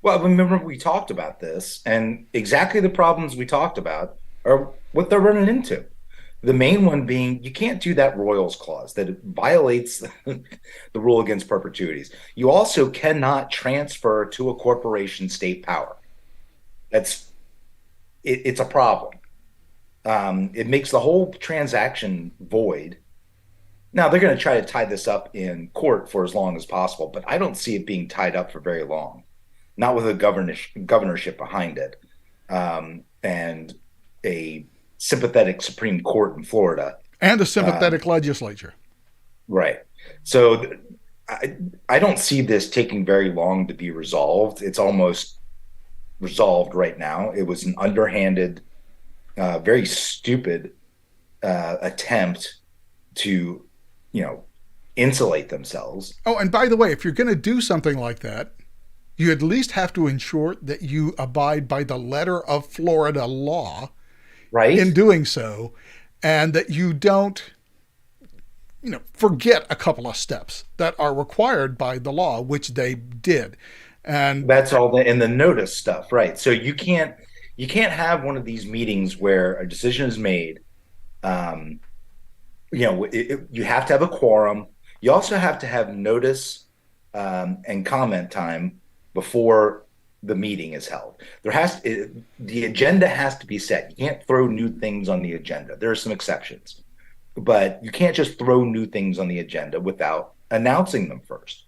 Well, remember we talked about this, and exactly the problems we talked about are what they're running into. The main one being you can't do that Royals clause that it violates the rule against perpetuities. You also cannot transfer to a corporation state power. It's a problem. It makes the whole transaction void. Now they're going to try to tie this up in court for as long as possible, but I don't see it being tied up for very long. Not with a governorship behind it, and a sympathetic Supreme Court in Florida. And a sympathetic legislature. Right. So I don't see this taking very long to be resolved. It's almost resolved right now. It was an underhanded, very stupid attempt to, insulate themselves. Oh, and by the way, if you're going to do something like that, you at least have to ensure that you abide by the letter of Florida law, right, in doing so, and that you don't, forget a couple of steps that are required by the law, which they did. And that's all in the notice stuff, right? So you can't have one of these meetings where a decision is made. You have to have a quorum. You also have to have notice and comment time before the meeting is held. The agenda has to be set. You can't throw new things on the agenda. There are some exceptions, but you can't just throw new things on the agenda without announcing them first.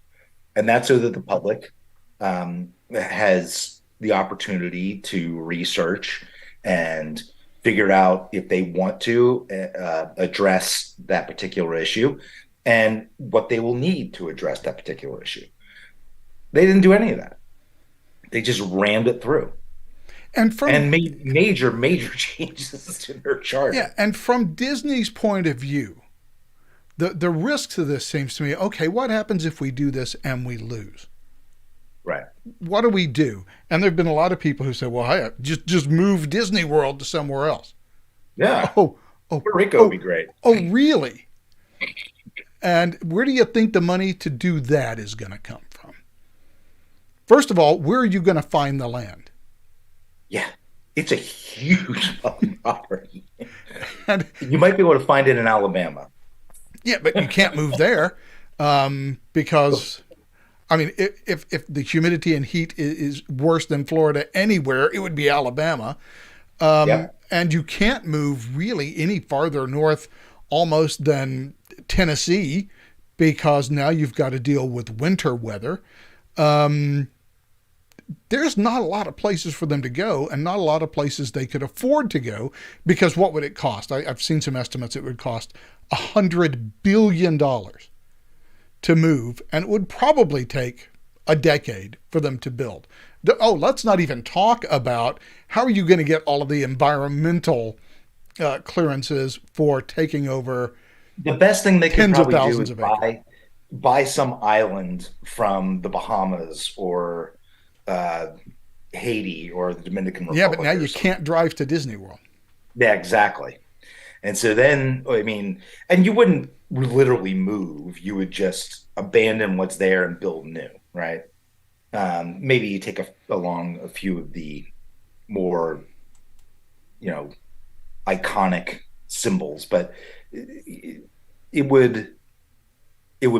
And that's so that the public has the opportunity to research and figure out if they want to address that particular issue and what they will need to address that particular issue. They didn't do any of that. They just rammed it through and made major changes to their charter. Yeah, and from Disney's point of view, the risk to this seems to me, okay, what happens if we do this and we lose? Right. What do we do? And there have been a lot of people who say, well, hey, just move Disney World to somewhere else. Yeah. Oh, Puerto Rico would be great. Oh, really? And where do you think the money to do that is going to come from? First of all, where are you going to find the land? Yeah, it's a huge property. And you might be able to find it in Alabama. Yeah, but you can't move there because, I mean, if the humidity and heat is worse than Florida anywhere, it would be Alabama. Yep. And you can't move really any farther north almost than Tennessee because now you've got to deal with winter weather. There's not a lot of places for them to go and not a lot of places they could afford to go because what would it cost? I've seen some estimates. It would cost $100 billion to move, and it would probably take a decade for them to build. Oh, let's not even talk about how are you going to get all of the environmental clearances for taking over. The best thing they could tens of probably do thousands is of buy some island from the Bahamas or Haiti or the Dominican Republic. Yeah, but now you can't drive to Disney World. Yeah, exactly. And so then, I mean, and you wouldn't literally move. You would just abandon what's there and build new, right? Maybe you take along a few of the more, iconic symbols, but it would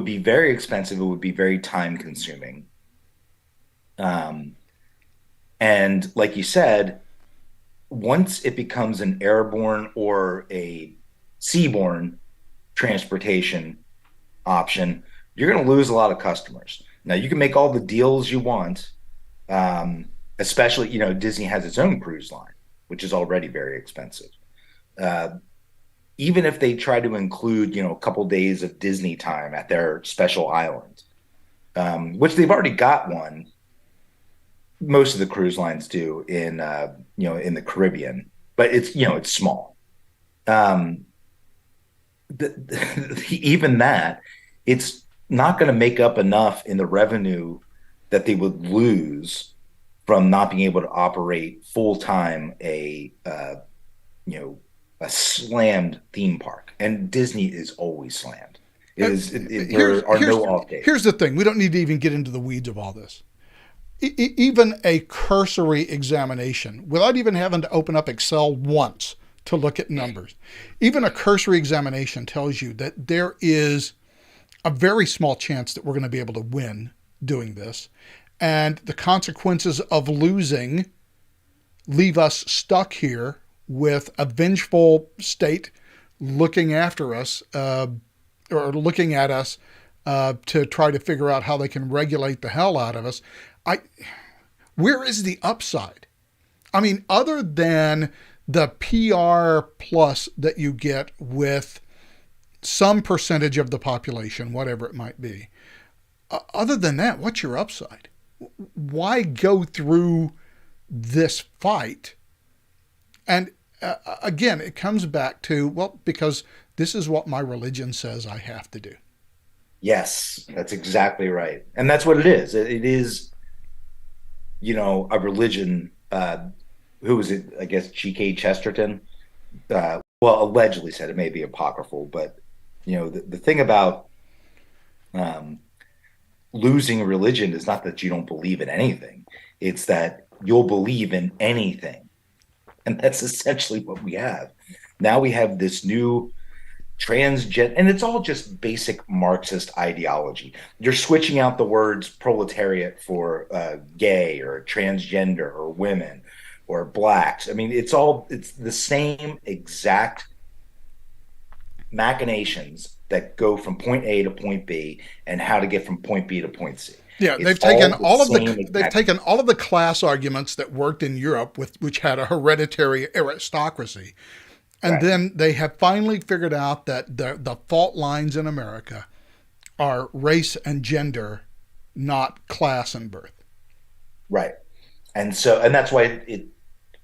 be very expensive. It would be very time consuming. And like you said, once it becomes an airborne or a seaborne transportation option, you're going to lose a lot of customers. Now, you can make all the deals you want, especially, Disney has its own cruise line, which is already very expensive. Even if they try to include, a couple days of Disney time at their special island, which they've already got one. Most of the cruise lines do in the Caribbean, but it's small. Even that, it's not going to make up enough in the revenue that they would lose from not being able to operate full time a slammed theme park. And Disney is always slammed. There are no off days. Here's the thing: we don't need to even get into the weeds of all this. Even a cursory examination, without even having to open up Excel once to look at numbers, even a cursory examination tells you that there is a very small chance that we're going to be able to win doing this. And the consequences of losing leave us stuck here with a vengeful state looking after us, or looking at us to try to figure out how they can regulate the hell out of us. Where is the upside? I mean, other than the PR plus that you get with some percentage of the population, whatever it might be. Other than that, what's your upside? Why go through this fight? And again, it comes back to, because this is what my religion says I have to do. Yes, that's exactly right. And that's what it is. It is, a religion. Who was it? I guess G.K. Chesterton. Allegedly said, it may be apocryphal, but the thing about losing religion is not that you don't believe in anything; it's that you'll believe in anything, and that's essentially what we have. Now we have this new transgender, and it's all just basic Marxist ideology. You're switching out the words proletariat for gay or transgender or women or blacks. I mean, it's the same exact machinations that go from point A to point B and how to get from point B to point C. Yeah, they've taken all of the class arguments that worked in Europe, which had a hereditary aristocracy. And then they have finally figured out that the fault lines in America are race and gender, not class and birth. Right. And that's why it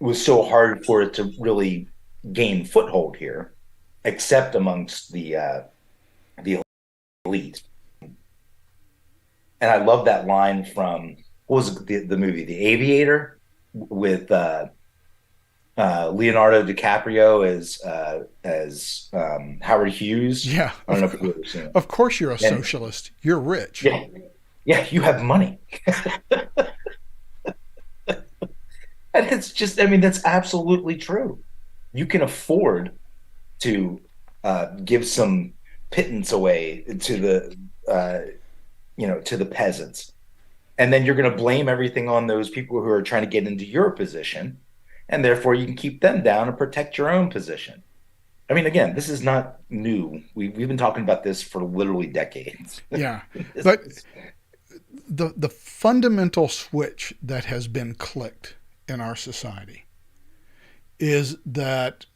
was so hard for it to really gain foothold here, except amongst the elite. And I love that line from, what was the movie, The Aviator, with Leonardo DiCaprio as Howard Hughes. Yeah, I don't know if you've ever seen it. Of course you're a socialist. You're rich. Yeah, you have money. And it's just, that's absolutely true. You can afford to give some pittance away to the peasants. And then you're going to blame everything on those people who are trying to get into your position. And therefore you can keep them down and protect your own position. Again, this is not new. We've been talking about this for literally decades. Yeah. But the fundamental switch that has been clicked in our society is that,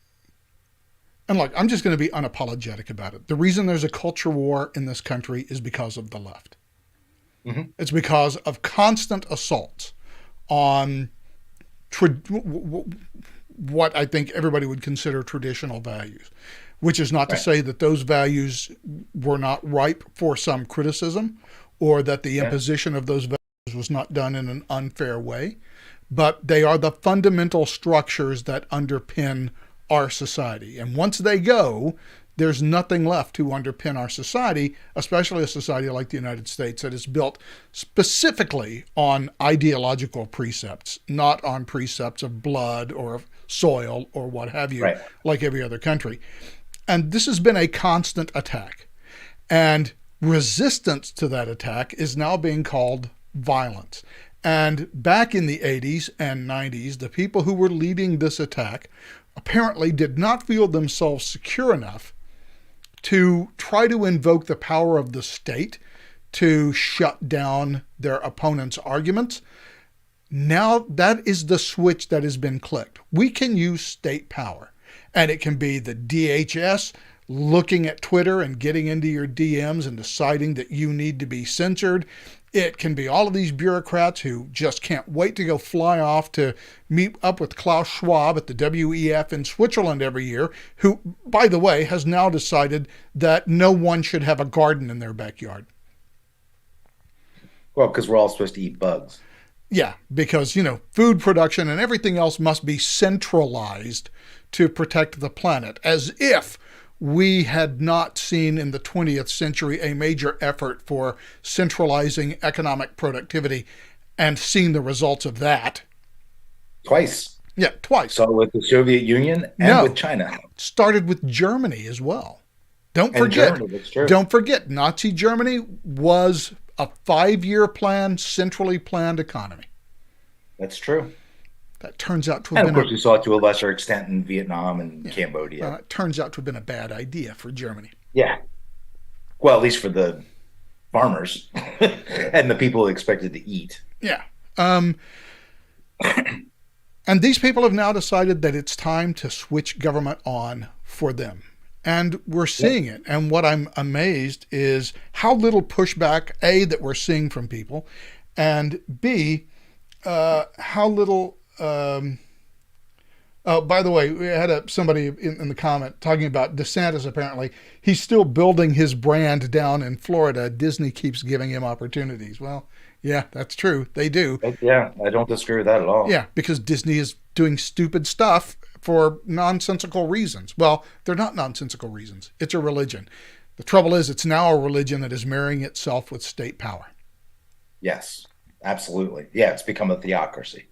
and look, I'm just going to be unapologetic about it. The reason there's a culture war in this country is because of the left. Mm-hmm. It's because of constant assaults on what I think everybody would consider traditional values, which is not to say that those values were not ripe for some criticism or that the imposition of those values was not done in an unfair way, but they are the fundamental structures that underpin our society. And once they go, there's nothing left to underpin our society, especially a society like the United States that is built specifically on ideological precepts, not on precepts of blood or of soil or what have you, like every other country. And this has been a constant attack. And resistance to that attack is now being called violence. And back in the 80s and 90s, the people who were leading this attack apparently did not feel themselves secure enough to try to invoke the power of the state to shut down their opponent's arguments. Now that is the switch that has been clicked. We can use state power, and it can be the DHS looking at Twitter and getting into your DMs and deciding that you need to be censored. It can be all of these bureaucrats who just can't wait to go fly off to meet up with Klaus Schwab at the WEF in Switzerland every year, who, by the way, has now decided that no one should have a garden in their backyard. Well, because we're all supposed to eat bugs. Yeah, because, food production and everything else must be centralized to protect the planet, as if we had not seen in the 20th century a major effort for centralizing economic productivity and seen the results of that. Twice. Yeah, twice. So with the Soviet Union and with China. Started with Germany as well. Don't forget, Nazi Germany was a 5-year plan, centrally planned economy. That's true. That turns out to have been. Of course, we saw it to a lesser extent in Vietnam and Cambodia. Well, it turns out to have been a bad idea for Germany. Yeah. Well, at least for the farmers and the people who expected to eat. Yeah. And these people have now decided that it's time to switch government on for them. And we're seeing it. And what I'm amazed is how little pushback, A, that we're seeing from people, and B, how little. By the way, we had somebody in the comment talking about DeSantis. Apparently, he's still building his brand down in Florida. Disney keeps giving him opportunities. Well, yeah, that's true. They do. Yeah, I don't disagree with that at all. Yeah, because Disney is doing stupid stuff for nonsensical reasons. Well, they're not nonsensical reasons. It's a religion. The trouble is, it's now a religion that is marrying itself with state power. Yes, absolutely. Yeah, it's become a theocracy.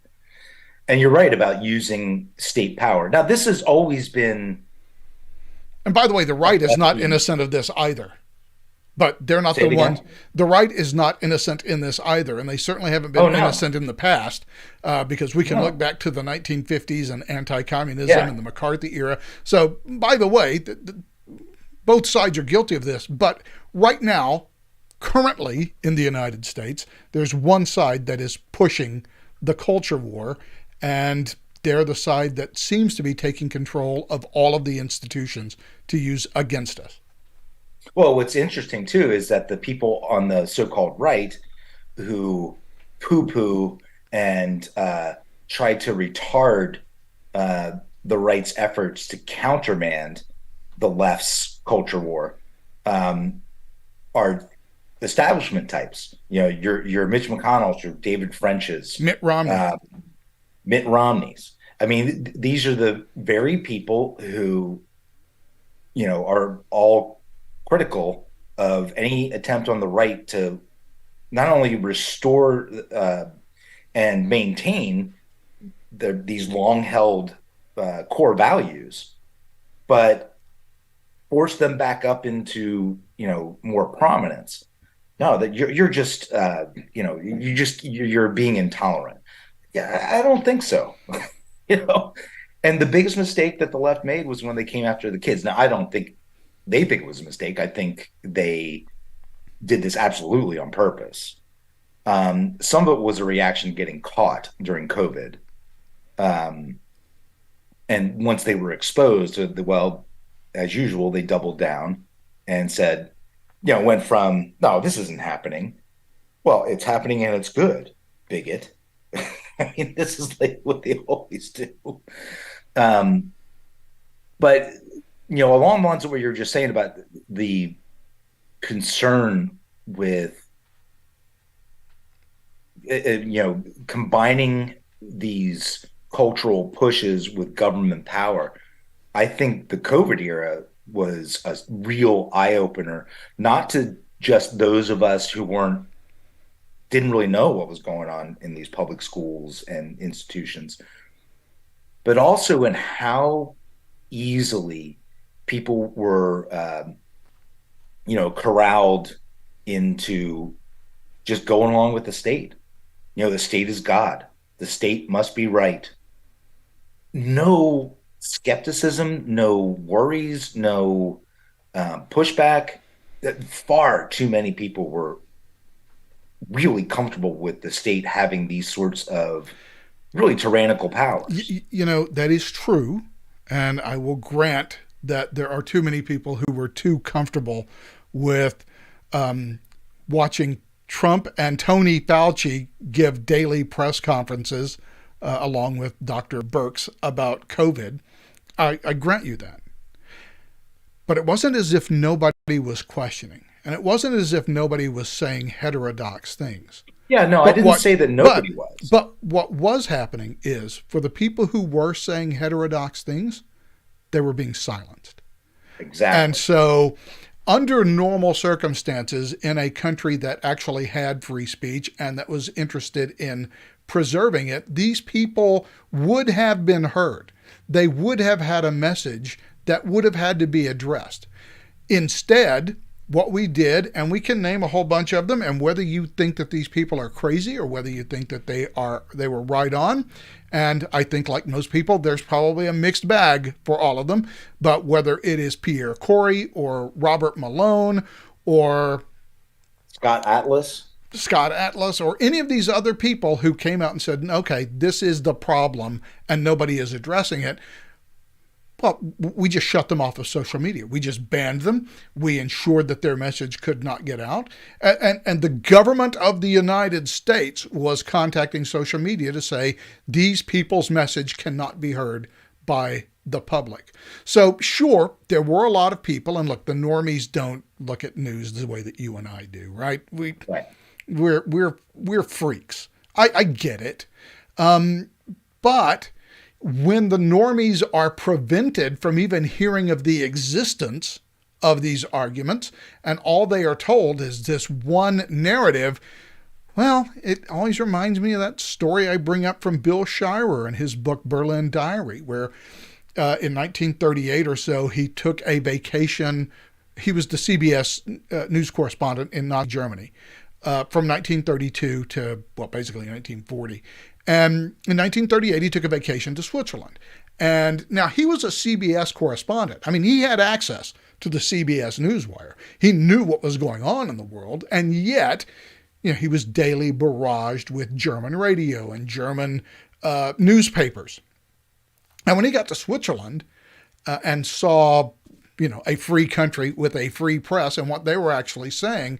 And you're right about using state power. Now, this has always been. And by the way, the right is not innocent of this either. But they're not the ones. The right is not innocent in this either. And they certainly haven't been innocent in the past, because we can look back to the 1950s and anti-communism and the McCarthy era. So, by the way, both sides are guilty of this. But right now, currently in the United States, there's one side that is pushing the culture war. And they're the side that seems to be taking control of all of the institutions to use against us. Well, what's interesting, too, is that the people on the so-called right who poo-poo and try to retard the right's efforts to countermand the left's culture war are establishment types. Your Mitch McConnell's, your David French's, Mitt Romney's. I mean, these are the very people who, are all critical of any attempt on the right to not only restore and maintain these long-held core values, but force them back up into more prominence. No, that you're just you're being intolerant. Yeah, I don't think so. And the biggest mistake that the left made was when they came after the kids. Now, I don't think they think it was a mistake. I think they did this absolutely on purpose. Some of it was a reaction to getting caught during COVID. And once they were exposed, as usual, they doubled down and said, went from, no, this isn't happening. Well, it's happening and it's good, bigot. I mean, this is like what they always do. But, along the lines of what you're just saying about the concern with, combining these cultural pushes with government power, I think the COVID era was a real eye-opener, not to just those of us who didn't really know what was going on in these public schools and institutions, but also in how easily people were, corralled into just going along with the state. The state is God. The state must be right. No skepticism, no worries, no pushback. Far too many people were really comfortable with the state having these sorts of really tyrannical powers. That is true. And I will grant that there are too many people who were too comfortable with watching Trump and Tony Fauci give daily press conferences along with Dr. Birx about COVID. I grant you that. But it wasn't as if nobody was questioning. And it wasn't as if nobody was saying heterodox things. Yeah, no, I didn't say that nobody was. But what was happening is, for the people who were saying heterodox things, they were being silenced. Exactly. And so, under normal circumstances, in a country that actually had free speech and that was interested in preserving it, these people would have been heard. They would have had a message that would have had to be addressed. Instead, what we did, and we can name a whole bunch of them, and whether you think that these people are crazy or whether you think that they were right on, and I think, like most people, there's probably a mixed bag for all of them, but whether it is Pierre Corey or Robert Malone or Scott Atlas or any of these other people who came out and said, okay, this is the problem and nobody is addressing it. Well, we just shut them off of social media. We just banned them. We ensured that their message could not get out. And the government of the United States was contacting social media to say, these people's message cannot be heard by the public. So sure, there were a lot of people, and look, the normies don't look at news the way that you and I do, right? We're freaks. I get it. But when the normies are prevented from even hearing of the existence of these arguments, and all they are told is this one narrative, well, it always reminds me of that story I bring up from Bill Shirer in his book Berlin Diary, where in 1938 or so, he took a vacation. He was the CBS news correspondent in Nazi Germany from 1932 to, well, basically 1940. And in 1938, he took a vacation to Switzerland. And now he was a CBS correspondent. I mean, he had access to the CBS newswire. He knew what was going on in the world. And yet, he was daily barraged with German radio and German newspapers. And when he got to Switzerland and saw, a free country with a free press and what they were actually saying,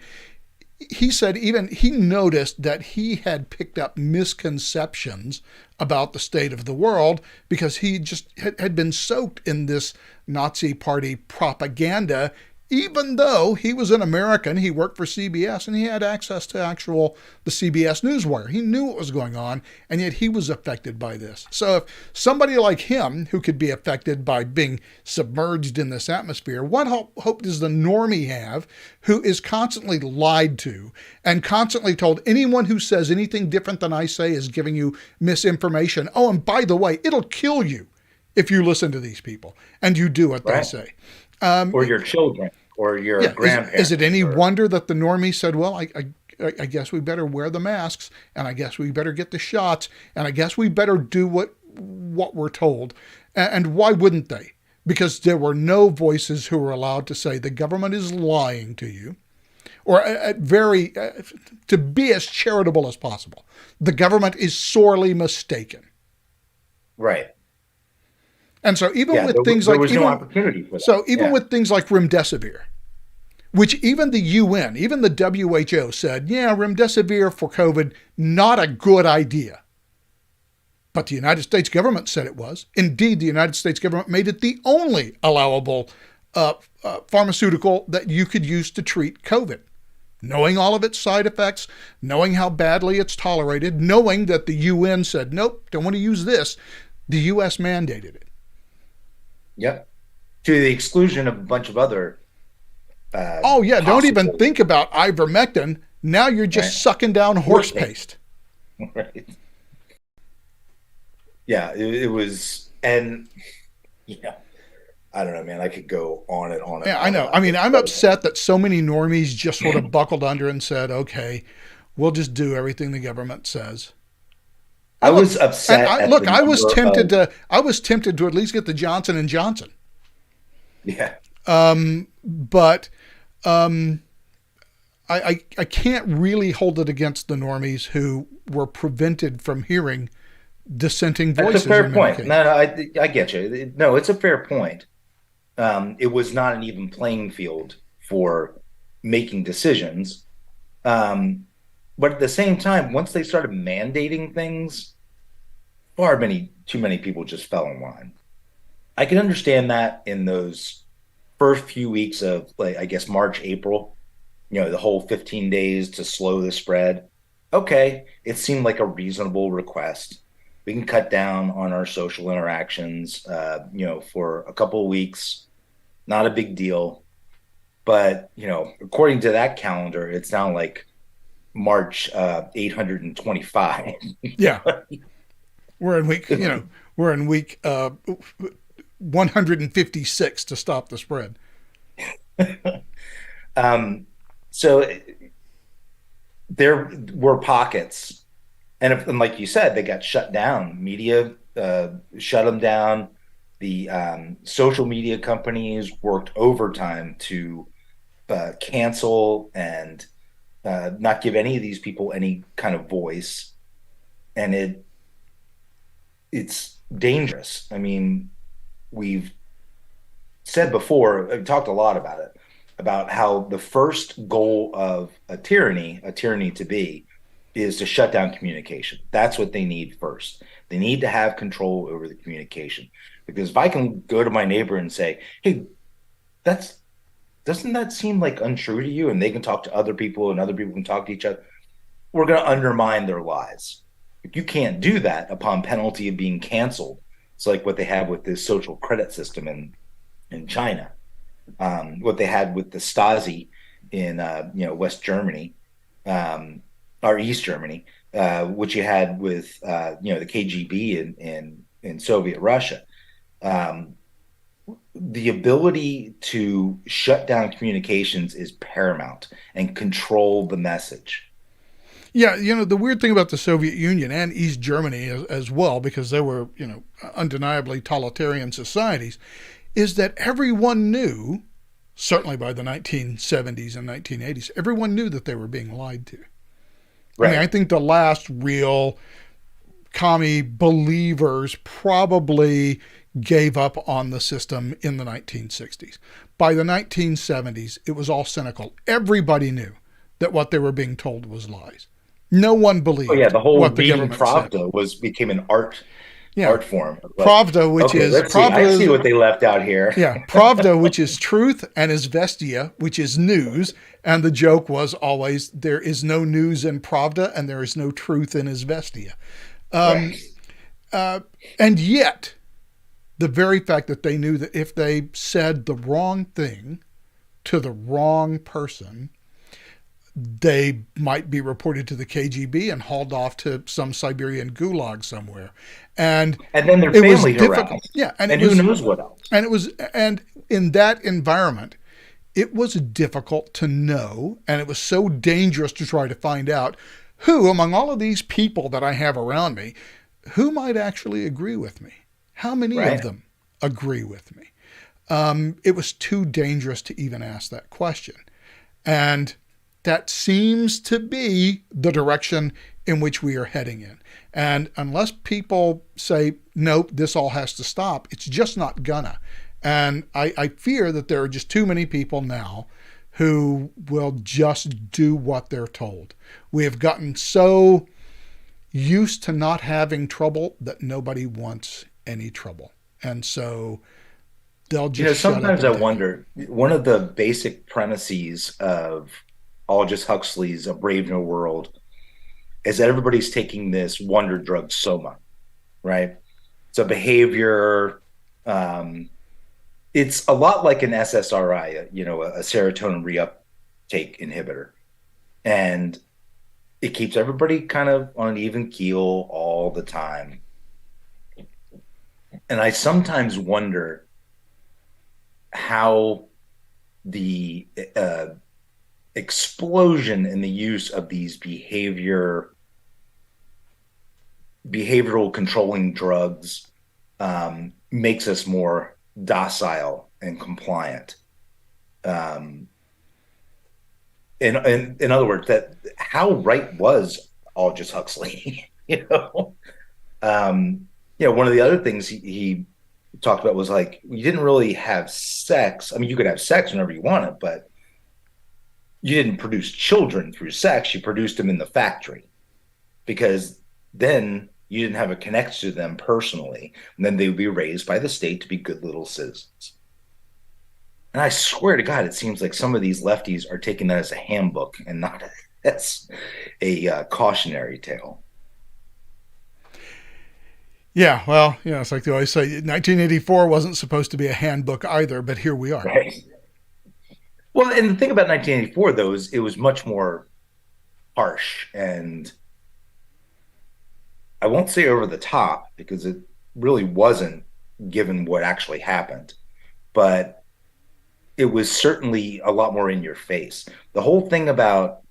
he said even he noticed that he had picked up misconceptions about the state of the world because he just had been soaked in this Nazi Party propaganda. Even though he was an American, he worked for CBS and he had access to the CBS newswire. He knew what was going on, and yet he was affected by this. So if somebody like him, who could be affected by being submerged in this atmosphere, what hope does the normie have who is constantly lied to and constantly told anyone who says anything different than I say is giving you misinformation? Oh, and by the way, it'll kill you if you listen to these people and you do what they say. Or your children, or your grandparents. Is it any wonder that the normie said, well, I guess we better wear the masks, and I guess we better get the shots, and I guess we better do what we're told. And why wouldn't they? Because there were no voices who were allowed to say the government is lying to you, or to be as charitable as possible. The government is sorely mistaken. Right. And so even with things like no opportunity for that. So even with things like remdesivir, which even the UN, even the WHO said, remdesivir for COVID, not a good idea. But the United States government said it was. Indeed, the United States government made it the only allowable pharmaceutical that you could use to treat COVID. Knowing all of its side effects, knowing how badly it's tolerated, knowing that the UN said, nope, don't want to use this, the US mandated it. Yep. To the exclusion of a bunch of other. Don't even think about ivermectin. Now you're just sucking down horse paste. Right. Yeah, it was, and I don't know, man. I could go on and on. I know. I mean, I'm upset that so many normies just sort of buckled under and said, "Okay, we'll just do everything the government says." I And look, was upset at the number of, I was tempted to at least get the Johnson and Johnson. yeah. But I can't really hold it against the normies who were prevented from hearing dissenting That's a voices fair in many point. No, cases. no, I get you. No, it's a fair point. It was not an even playing field for making decisions. Um, but at the same time, once they started mandating things, too many people just fell in line. I can understand that in those first few weeks of, like, I guess March, April, the whole 15 days to slow the spread. Okay, it seemed like a reasonable request. We can cut down on our social interactions, for a couple of weeks. Not a big deal. But, according to that calendar, it's now like March 825. Yeah, we're in week, we're in week 156 to stop the spread. So there were pockets, and like you said, they got shut down. Media shut them down. The social media companies worked overtime to cancel and not give any of these people any kind of voice, and it's dangerous. I mean, we've said before, I've talked a lot about it, about how the first goal of a tyranny to be, is to shut down communication. That's what they need first. They need to have control over the communication. Because if I can go to my neighbor and say, hey, that's doesn't that seem like untrue to you? And they can talk to other people and other people can talk to each other. We're going to undermine their lies. If you can't do that upon penalty of being canceled, it's like what they have with this social credit system in China, what they had with the Stasi in West Germany, or East Germany, which you had with the KGB in Soviet Russia. The ability to shut down communications is paramount and control the message. Yeah, the weird thing about the Soviet Union and East Germany as well, because they were, undeniably totalitarian societies, is that everyone knew, certainly by the 1970s and 1980s, everyone knew that they were being lied to. I mean, I Right. think the last real commie believers probably gave up on the system in the 1960s. By the 1970s, it was all cynical. Everybody knew that what they were being told was lies. No one Oh yeah, believed the whole what the reading government said. Pravda became an Yeah, art form. Like, Pravda, which okay, is let's see. I see Pravda, what they left out here. yeah, Pravda, which is truth, and Izvestia, which is news. And the joke was always there is no news in Pravda, and there is no truth in Izvestia. Right. And yet, the very fact that they knew that if they said the wrong thing to the wrong person, they might be reported to the KGB and hauled off to some Siberian gulag somewhere. And And then their it was family difficult. harassed. Yeah, And who knows what else? and in that environment, it was difficult to know, and it was so dangerous to try to find out who among all of these people that I have around me, who might actually agree with me. How many of Right. them agree with me? It was too dangerous to even ask that question. And that seems to be the direction in which we are heading in. And unless people say, nope, this all has to stop, it's just not gonna. And I fear that there are just too many people now who will just do what they're told. We have gotten so used to not having trouble that nobody wants any trouble. And so they'll just shut up Sometimes and I take it. wonder, one of the basic premises of Aldous Huxley's A Brave New World is that everybody's taking this wonder drug soma, right? It's a behavior. It's a lot like an SSRI, a serotonin reuptake inhibitor. And it keeps everybody kind of on an even keel all the time. And I sometimes wonder how the explosion in the use of these behavior behavioral controlling drugs makes us more docile and compliant. Um, in other words, that how right was Aldous Huxley? One of the other things he talked about was like you didn't really have sex. I mean, you could have sex whenever you wanted, but you didn't produce children through sex. You produced them in the factory because then you didn't have a connection to them personally, and then they would be raised by the state to be good little citizens. And I swear to God, it seems like some of these lefties are taking that as a handbook and not as a cautionary tale. Yeah, well, it's like they always say 1984 wasn't supposed to be a handbook either, but here we are. Right. Well, and the thing about 1984, though, is it was much more harsh and I won't say over the top because it really wasn't given what actually happened, but it was certainly a lot more in your face. The whole thing about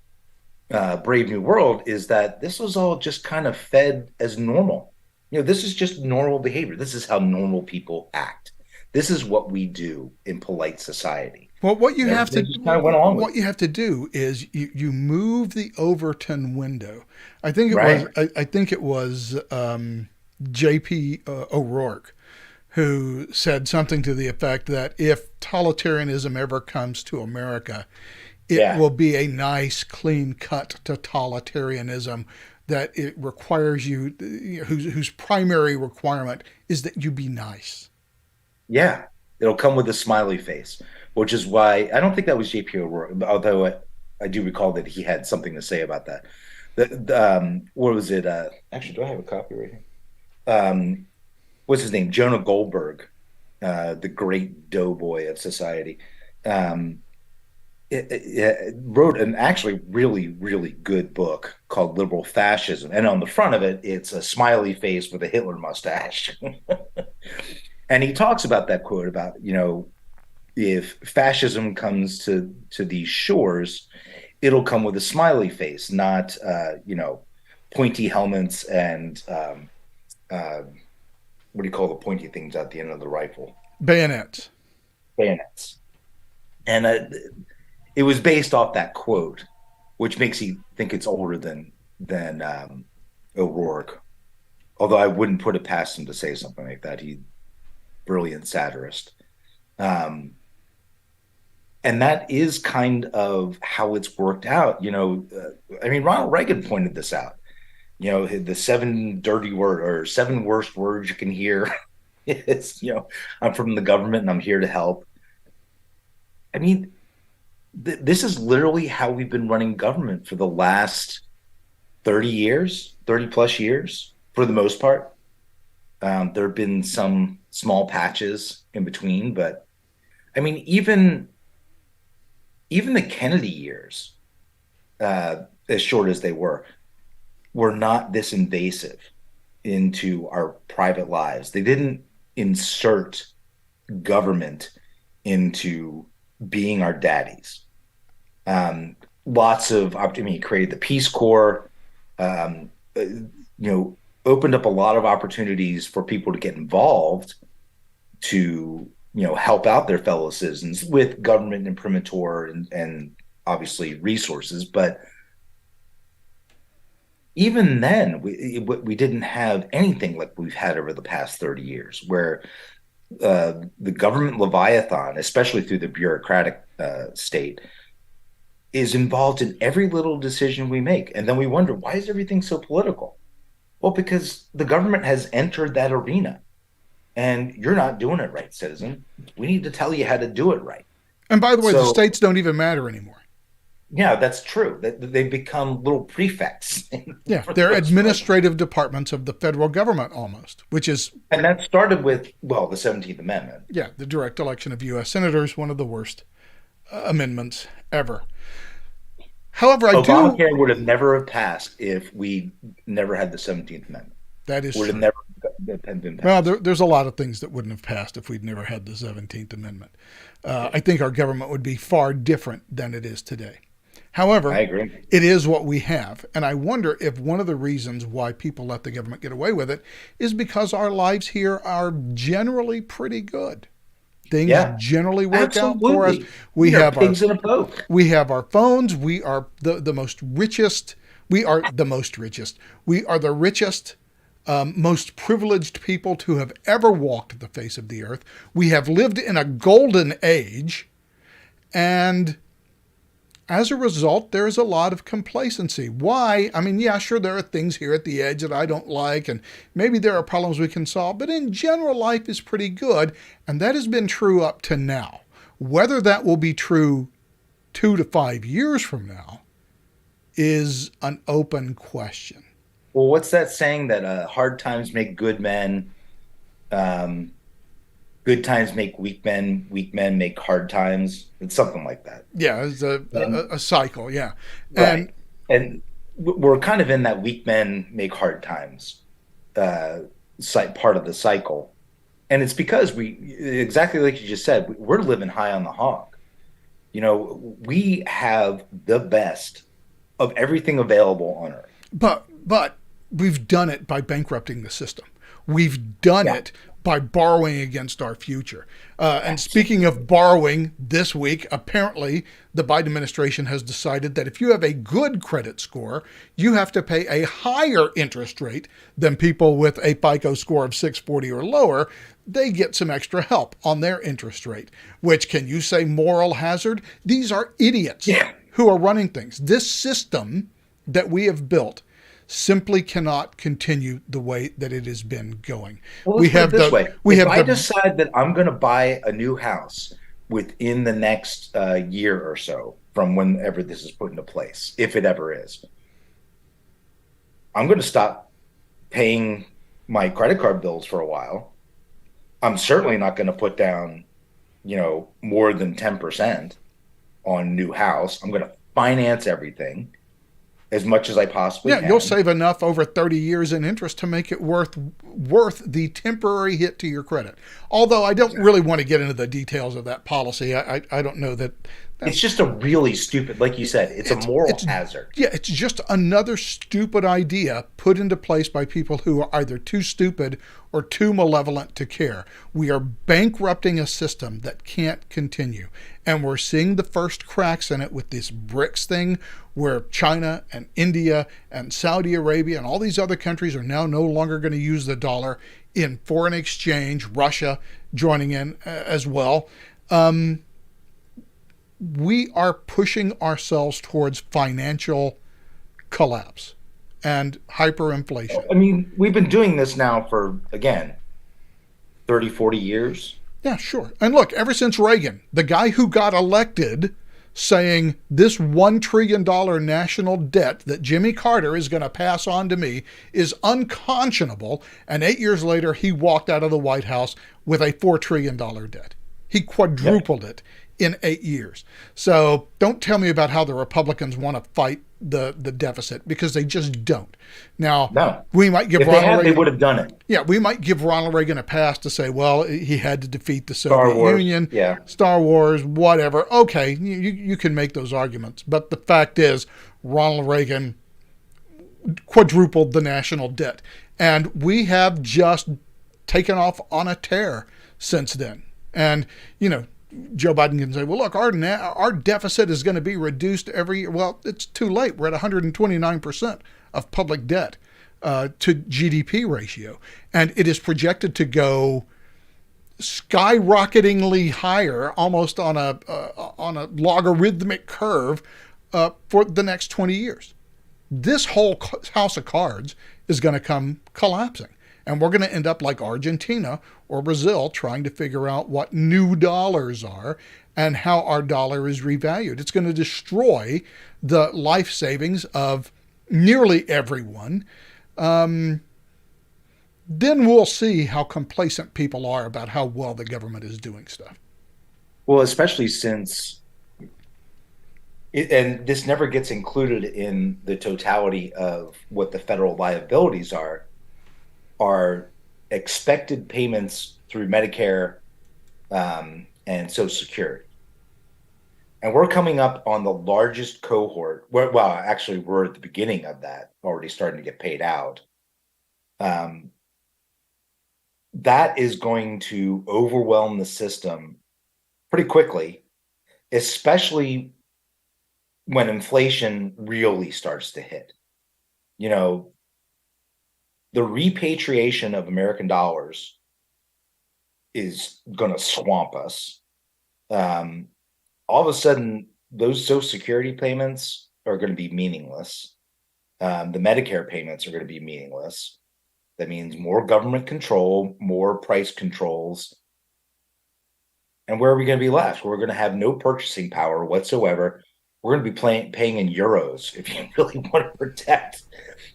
Brave New World is that this was all just kind of fed as normal. This is just normal behavior. This is how normal people act. This is what we do in polite society. Well, what you have to just kind of went along with what you have to do is you move the Overton window. I think it right. was J.P. O'Rourke who said something to the effect that if totalitarianism ever comes to America, it will be a nice, clean-cut totalitarianism that it requires you, whose primary requirement is that you be nice. Yeah, it'll come with a smiley face, which is why I don't think that was J.P. O'Rourke, although I do recall that he had something to say about that. What was it? Actually, do I have a copy right here? What's his name? Jonah Goldberg, the great doughboy of society. It wrote an actually really, really good book called Liberal Fascism. And on the front of it, it's a smiley face with a Hitler mustache. And he talks about that quote about, if fascism comes to these shores, it'll come with a smiley face, not, pointy helmets and what do you call the pointy things at the end of the rifle? Bayonets. And it was based off that quote, which makes you think it's older than O'Rourke. Although I wouldn't put it past him to say something like that. He's brilliant satirist. And that is kind of how it's worked out. Ronald Reagan pointed this out. The 7 dirty word or 7 worst words you can hear. It's, I'm from the government and I'm here to help. I mean, this is literally how we've been running government for the last 30 plus years, for the most part. There have been some small patches in between, but I mean, even the Kennedy years, as short as they were not this invasive into our private lives. They didn't insert government into being our daddies. Lots of opportunity. He created the Peace Corps, opened up a lot of opportunities for people to get involved to, help out their fellow citizens with government imprimatur and obviously resources. But even then, we didn't have anything like we've had over the past 30 years, where the government leviathan, especially through the bureaucratic state, is involved in every little decision we make. And then we wonder, why is everything so political? Well, because the government has entered that arena and you're not doing it right, citizen. We need to tell you how to do it right. And by the way, the states don't even matter anymore. Yeah, that's true. They've become little prefects. Yeah, they're administrative departments of the federal government almost, which is... And that started with, the 17th Amendment. Yeah, the direct election of U.S. senators, one of the worst amendments ever. However, Obamacare would have never passed if we never had the 17th Amendment. That is would true. Have never been passed. Well, there's a lot of things that wouldn't have passed if we'd never had the 17th Amendment. I think our government would be far different than it is today. However, I agree. it is what we have. And I wonder if one of the reasons why people let the government get away with it is because our lives here are generally pretty good. Things Yeah, generally work out for us. absolutely. We We are have our pigs in a poke. we have our phones. We are the most richest. We are the most richest. We are the richest, most privileged people to have ever walked the face of the earth. We have lived in a golden age, and as a result, there is a lot of complacency. Why? I mean, yeah, sure, there are things here at the edge that I don't like, and maybe there are problems we can solve, but in general, life is pretty good, and that has been true up to now. Whether that will be true 2 to 5 years from now is an open question. Well, what's that saying that hard times make good men, um, good times make weak men make hard times? It's something like that. Yeah, it's And a cycle, yeah. And right, and we're kind of in that weak men make hard times uh, part of the cycle, and it's because we exactly like you just said, we're living high on the hog. You know, we have the best of everything available on Earth. but we've done it by bankrupting the system. We've done Yeah, it by borrowing against our future. And speaking absolutely. of borrowing, this week, apparently the Biden administration has decided that if you have a good credit score, you have to pay a higher interest rate than people with a FICO score of 640 or lower. They get some extra help on their interest rate, which, can you say moral hazard? These are idiots Yeah. who are running things. This system that we have built simply cannot continue the way that it has been going. Well, We let's put it have this the way. we If have I the decide that I'm going to buy a new house within the next year or so from whenever this is put into place, if it ever is, I'm going to stop paying my credit card bills for a while. I'm certainly not going to put down, more than 10% on new house. I'm going to finance everything as much as I possibly yeah, you'll can. save enough over 30 years in interest to make it worth the temporary hit to your credit. Although I don't really want to get into the details of that policy. I don't know that It's that's just a really stupid, like you said, it's a moral it's hazard. yeah, it's just another stupid idea put into place by people who are either too stupid or too malevolent to care. We are bankrupting a system that can't continue. And we're seeing the first cracks in it with this BRICS thing, where China and India and Saudi Arabia and all these other countries are now no longer going to use the dollar in foreign exchange, Russia joining in as well. We are pushing ourselves towards financial collapse and hyperinflation. I mean, we've been doing this now for, again, 30, 40 years. Yeah, sure. And look, ever since Reagan, the guy who got elected saying this $1 trillion national debt that Jimmy Carter is going to pass on to me is unconscionable. And 8 years later, he walked out of the White House with a $4 trillion debt. He Yep. quadrupled it in 8 years. So don't tell me about how the Republicans want to fight the deficit, because they just don't. Now, No. we might give If they Ronald had, they Reagan would have done it. yeah, we might give Ronald Reagan a pass to say, well, he had to defeat the Star Soviet Wars. Union, Yeah. Star Wars, whatever. Okay, you can make those arguments. But the fact is, Ronald Reagan quadrupled the national debt. And we have just taken off on a tear since then. And, Joe Biden can say, well, look, our deficit is going to be reduced every year. Well, it's too late. We're at 129% of public debt to GDP ratio. And it is projected to go skyrocketingly higher, almost on a logarithmic curve for the next 20 years. This whole house of cards is going to come collapsing. And we're going to end up like Argentina or Brazil, trying to figure out what new dollars are and how our dollar is revalued. It's going to destroy the life savings of nearly everyone. Then we'll see how complacent people are about how well the government is doing stuff. Well, especially since, and this never gets included in the totality of what the federal liabilities are expected payments through Medicare and Social Security. And we're coming up on the largest cohort. Well, actually, we're at the beginning of that, already starting to get paid out. That is going to overwhelm the system pretty quickly, especially when inflation really starts to hit. You know, the repatriation of American dollars is going to swamp us. All of a sudden, those Social Security payments are going to be meaningless. The Medicare payments are going to be meaningless. That means more government control, more price controls. And where are we going to be left? We're going to have no purchasing power whatsoever. We're going to be paying in euros if you really want to protect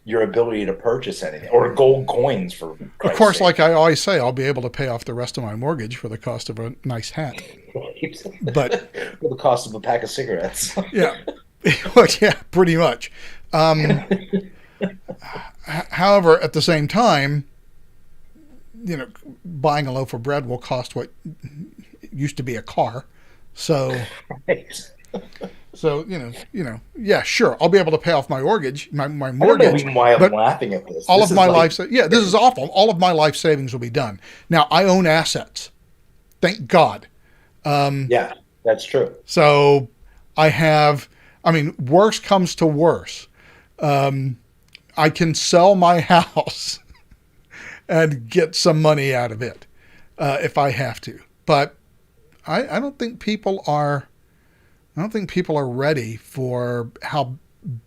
your ability to purchase anything, or gold coins, for Christ's Of course, sake. like I always say, I'll be able to pay off the rest of my mortgage for the cost of a nice hat. But for the cost of a pack of cigarettes. Yeah. Well, yeah, pretty much. However, at the same time, you know, buying a loaf of bread will cost what used to be a car. So, Right. so yeah, sure, I'll be able to pay off my mortgage, my I don't know mortgage. even why I'm but laughing at this. all This of is my like, life, yeah, this is awful. All of my life savings will be done. Now, I own assets. Thank God. yeah, that's true. So I have, I mean, worse comes to worse. I can sell my house and get some money out of it if I have to. But I don't think people are. I don't think people are ready for how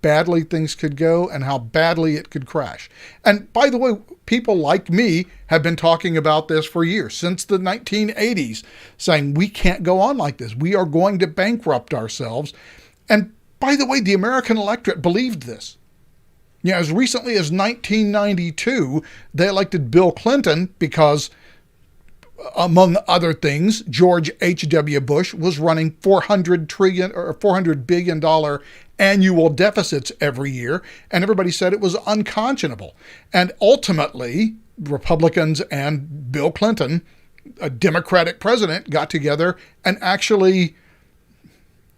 badly things could go and how badly it could crash. And by the way, people like me have been talking about this for years, since the 1980s, saying we can't go on like this. We are going to bankrupt ourselves. And by the way, the American electorate believed this. You know, as recently as 1992, they elected Bill Clinton because, among other things, George H.W. Bush was running $400 billion annual deficits every year, and everybody said it was unconscionable. And ultimately, Republicans and Bill Clinton, a Democratic president, got together and actually,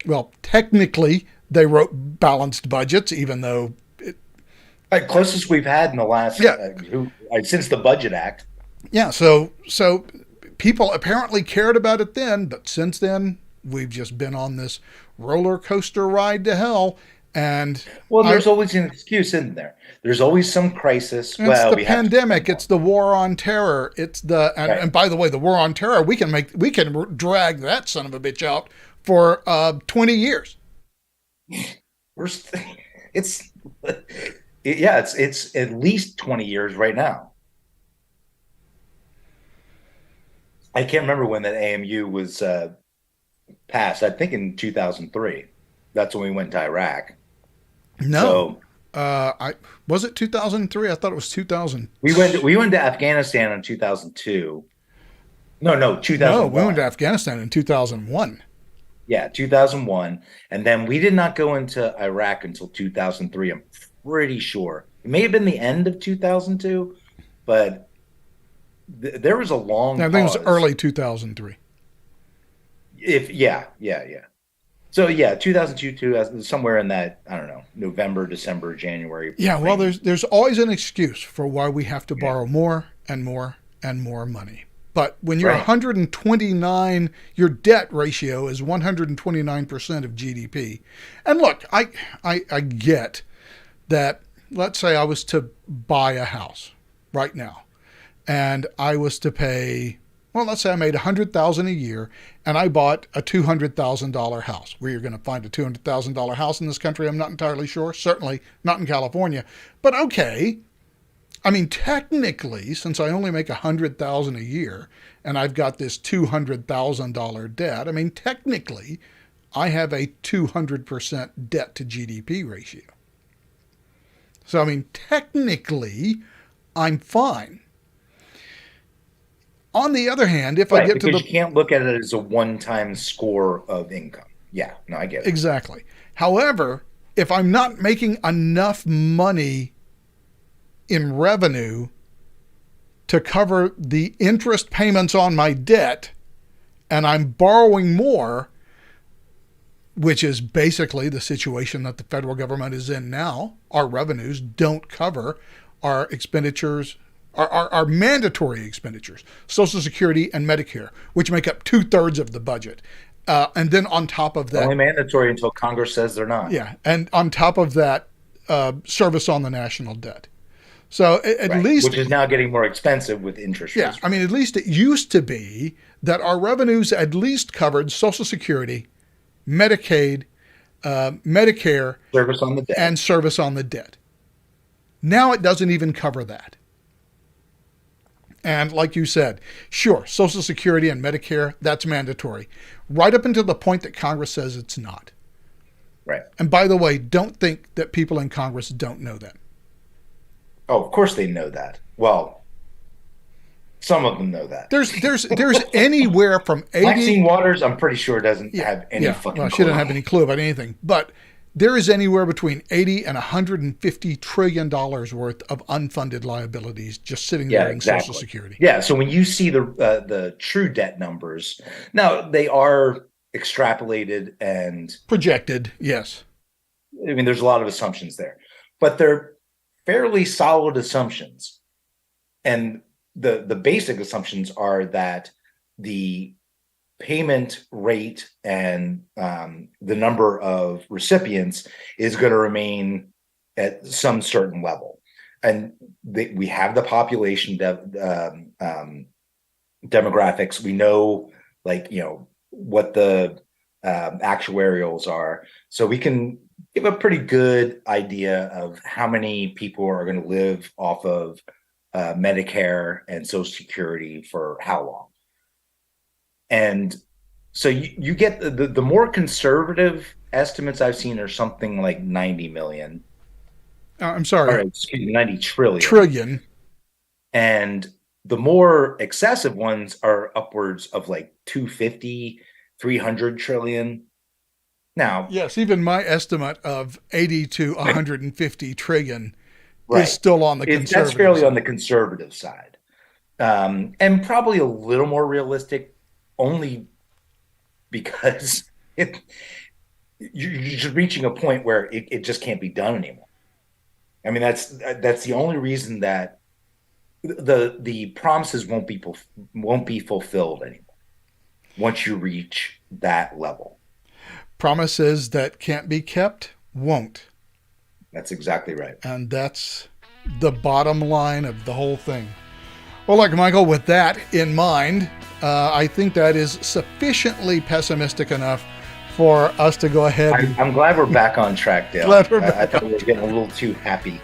well, technically, they wrote balanced budgets, even though Closest we've had in the last since the Budget Act. Yeah, so people apparently cared about it then, but since then we've just been on this roller coaster ride to hell. And there's always an excuse, isn't there? There's always some crisis. It's the pandemic. It's the war on terror. It's the and by the way, the war on terror. We can drag that son of a bitch out for 20 years. It's at least 20 years right now. I can't remember when that AMU was passed. I think in 2003. That's when we went to Iraq. No, was it 2003? I thought it was 2000. We went to Afghanistan in 2002. No, 2001. No, we went to Afghanistan in 2001. Yeah, 2001, and then we did not go into Iraq until 2003. I'm pretty sure it may have been the end of 2002, but there was a long. I think it was early 2003. Yeah. So yeah, 2002, somewhere in that, I don't know, November, December, January. Yeah, well, there's always an excuse for why we have to borrow more and more and more money. But when you're 129, your debt ratio is 129% of GDP. And look, I get that. Let's say I was to buy a house right now, and I was to pay. Well, let's say I made $100,000 a year, and I bought a $200,000 house. Where you're going to find a $200,000 house in this country, I'm not entirely sure. Certainly not in California. But okay, I mean, technically, since I only make $100,000 a year, and I've got this $200,000 debt, I mean, technically, I have a 200% debt to GDP ratio. So, I mean, technically, I'm fine. On the other hand, if I get to you can't look at it as a one-time score of income. Yeah, no, I get it. Exactly. However, if I'm not making enough money in revenue to cover the interest payments on my debt, and I'm borrowing more, which is basically the situation that the federal government is in now. Our revenues don't cover our expenditures, our mandatory expenditures, Social Security and Medicare, which make up 2/3 of the budget. And then on top of that, only mandatory until Congress says they're not. Yeah, and on top of that, service on the national debt. So at Right. least, which is now getting more expensive with interest yeah, rates. I mean, at least it used to be that our revenues at least covered Social Security, Medicaid, Medicare, Service on the debt. and service on the debt. Now it doesn't even cover that. And like you said, sure, Social Security and Medicare, that's mandatory, right up until the point that Congress says it's not. Right. And by the way, don't think that people in Congress don't know that. Oh, of course they know that. Well, some of them know that. There's anywhere from 80. Maxine Waters, I'm pretty sure, doesn't have any fucking well, clue. she doesn't have any clue about anything. But there is anywhere between $80 and $150 trillion worth of unfunded liabilities just sitting there in Social Security. Yeah. So when you see the true debt numbers, now they are extrapolated and projected. Yes. I mean, there's a lot of assumptions there, but they're fairly solid assumptions. And the basic assumptions are that the payment rate and the number of recipients is going to remain at some certain level. And we have the population demographics. We know, what the actuarials are. So we can give a pretty good idea of how many people are going to live off of Medicare and Social Security for how long. And so you get the more conservative estimates I've seen are something like 90 million. I'm sorry. Or, excuse me, 90 trillion. Trillion. And the more excessive ones are upwards of like 250, 300 trillion. Now, yes, even my estimate of 80 to 150 trillion right. is still on the conservative That's fairly side. on the conservative side. And probably a little more realistic only because you're just reaching a point where it just can't be done anymore. I mean, that's the only reason that the promises won't be fulfilled anymore once you reach that level. Promises that can't be kept won't. That's exactly right. And that's the bottom line of the whole thing. Well, look, Michael, with that in mind, I think that is sufficiently pessimistic enough for us to go ahead. I'm glad we're back on track, Dale. Glad we're back I thought we were getting a little too happy.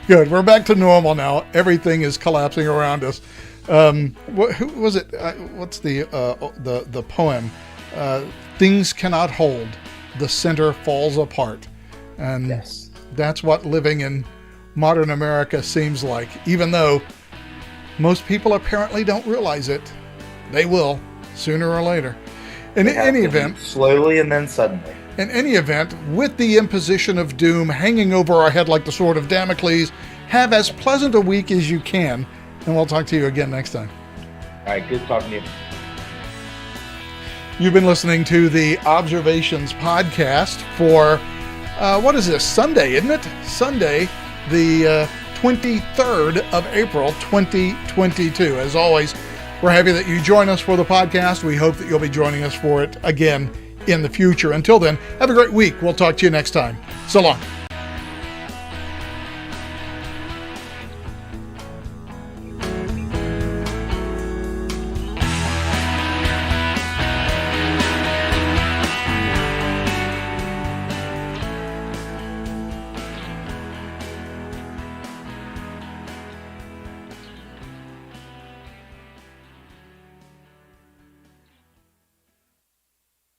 Good. We're back to normal now. Everything is collapsing around us. Who was it? What's the poem? Things cannot hold. The center falls apart. And yes. That's what living in modern America seems like. Even though most people apparently don't realize it, they will sooner or later. In any event, slowly and then suddenly. In any event, with the imposition of doom hanging over our head like the sword of Damocles, have as pleasant a week as you can, and we'll talk to you again next time. All right, good talking to you. You've been listening to the Observations podcast for, what is this, Sunday, isn't it? Sunday, the 23rd of April, 2022. As always, we're happy that you join us for the podcast. We hope that you'll be joining us for it again in the future. Until then, have a great week. We'll talk to you next time. So long.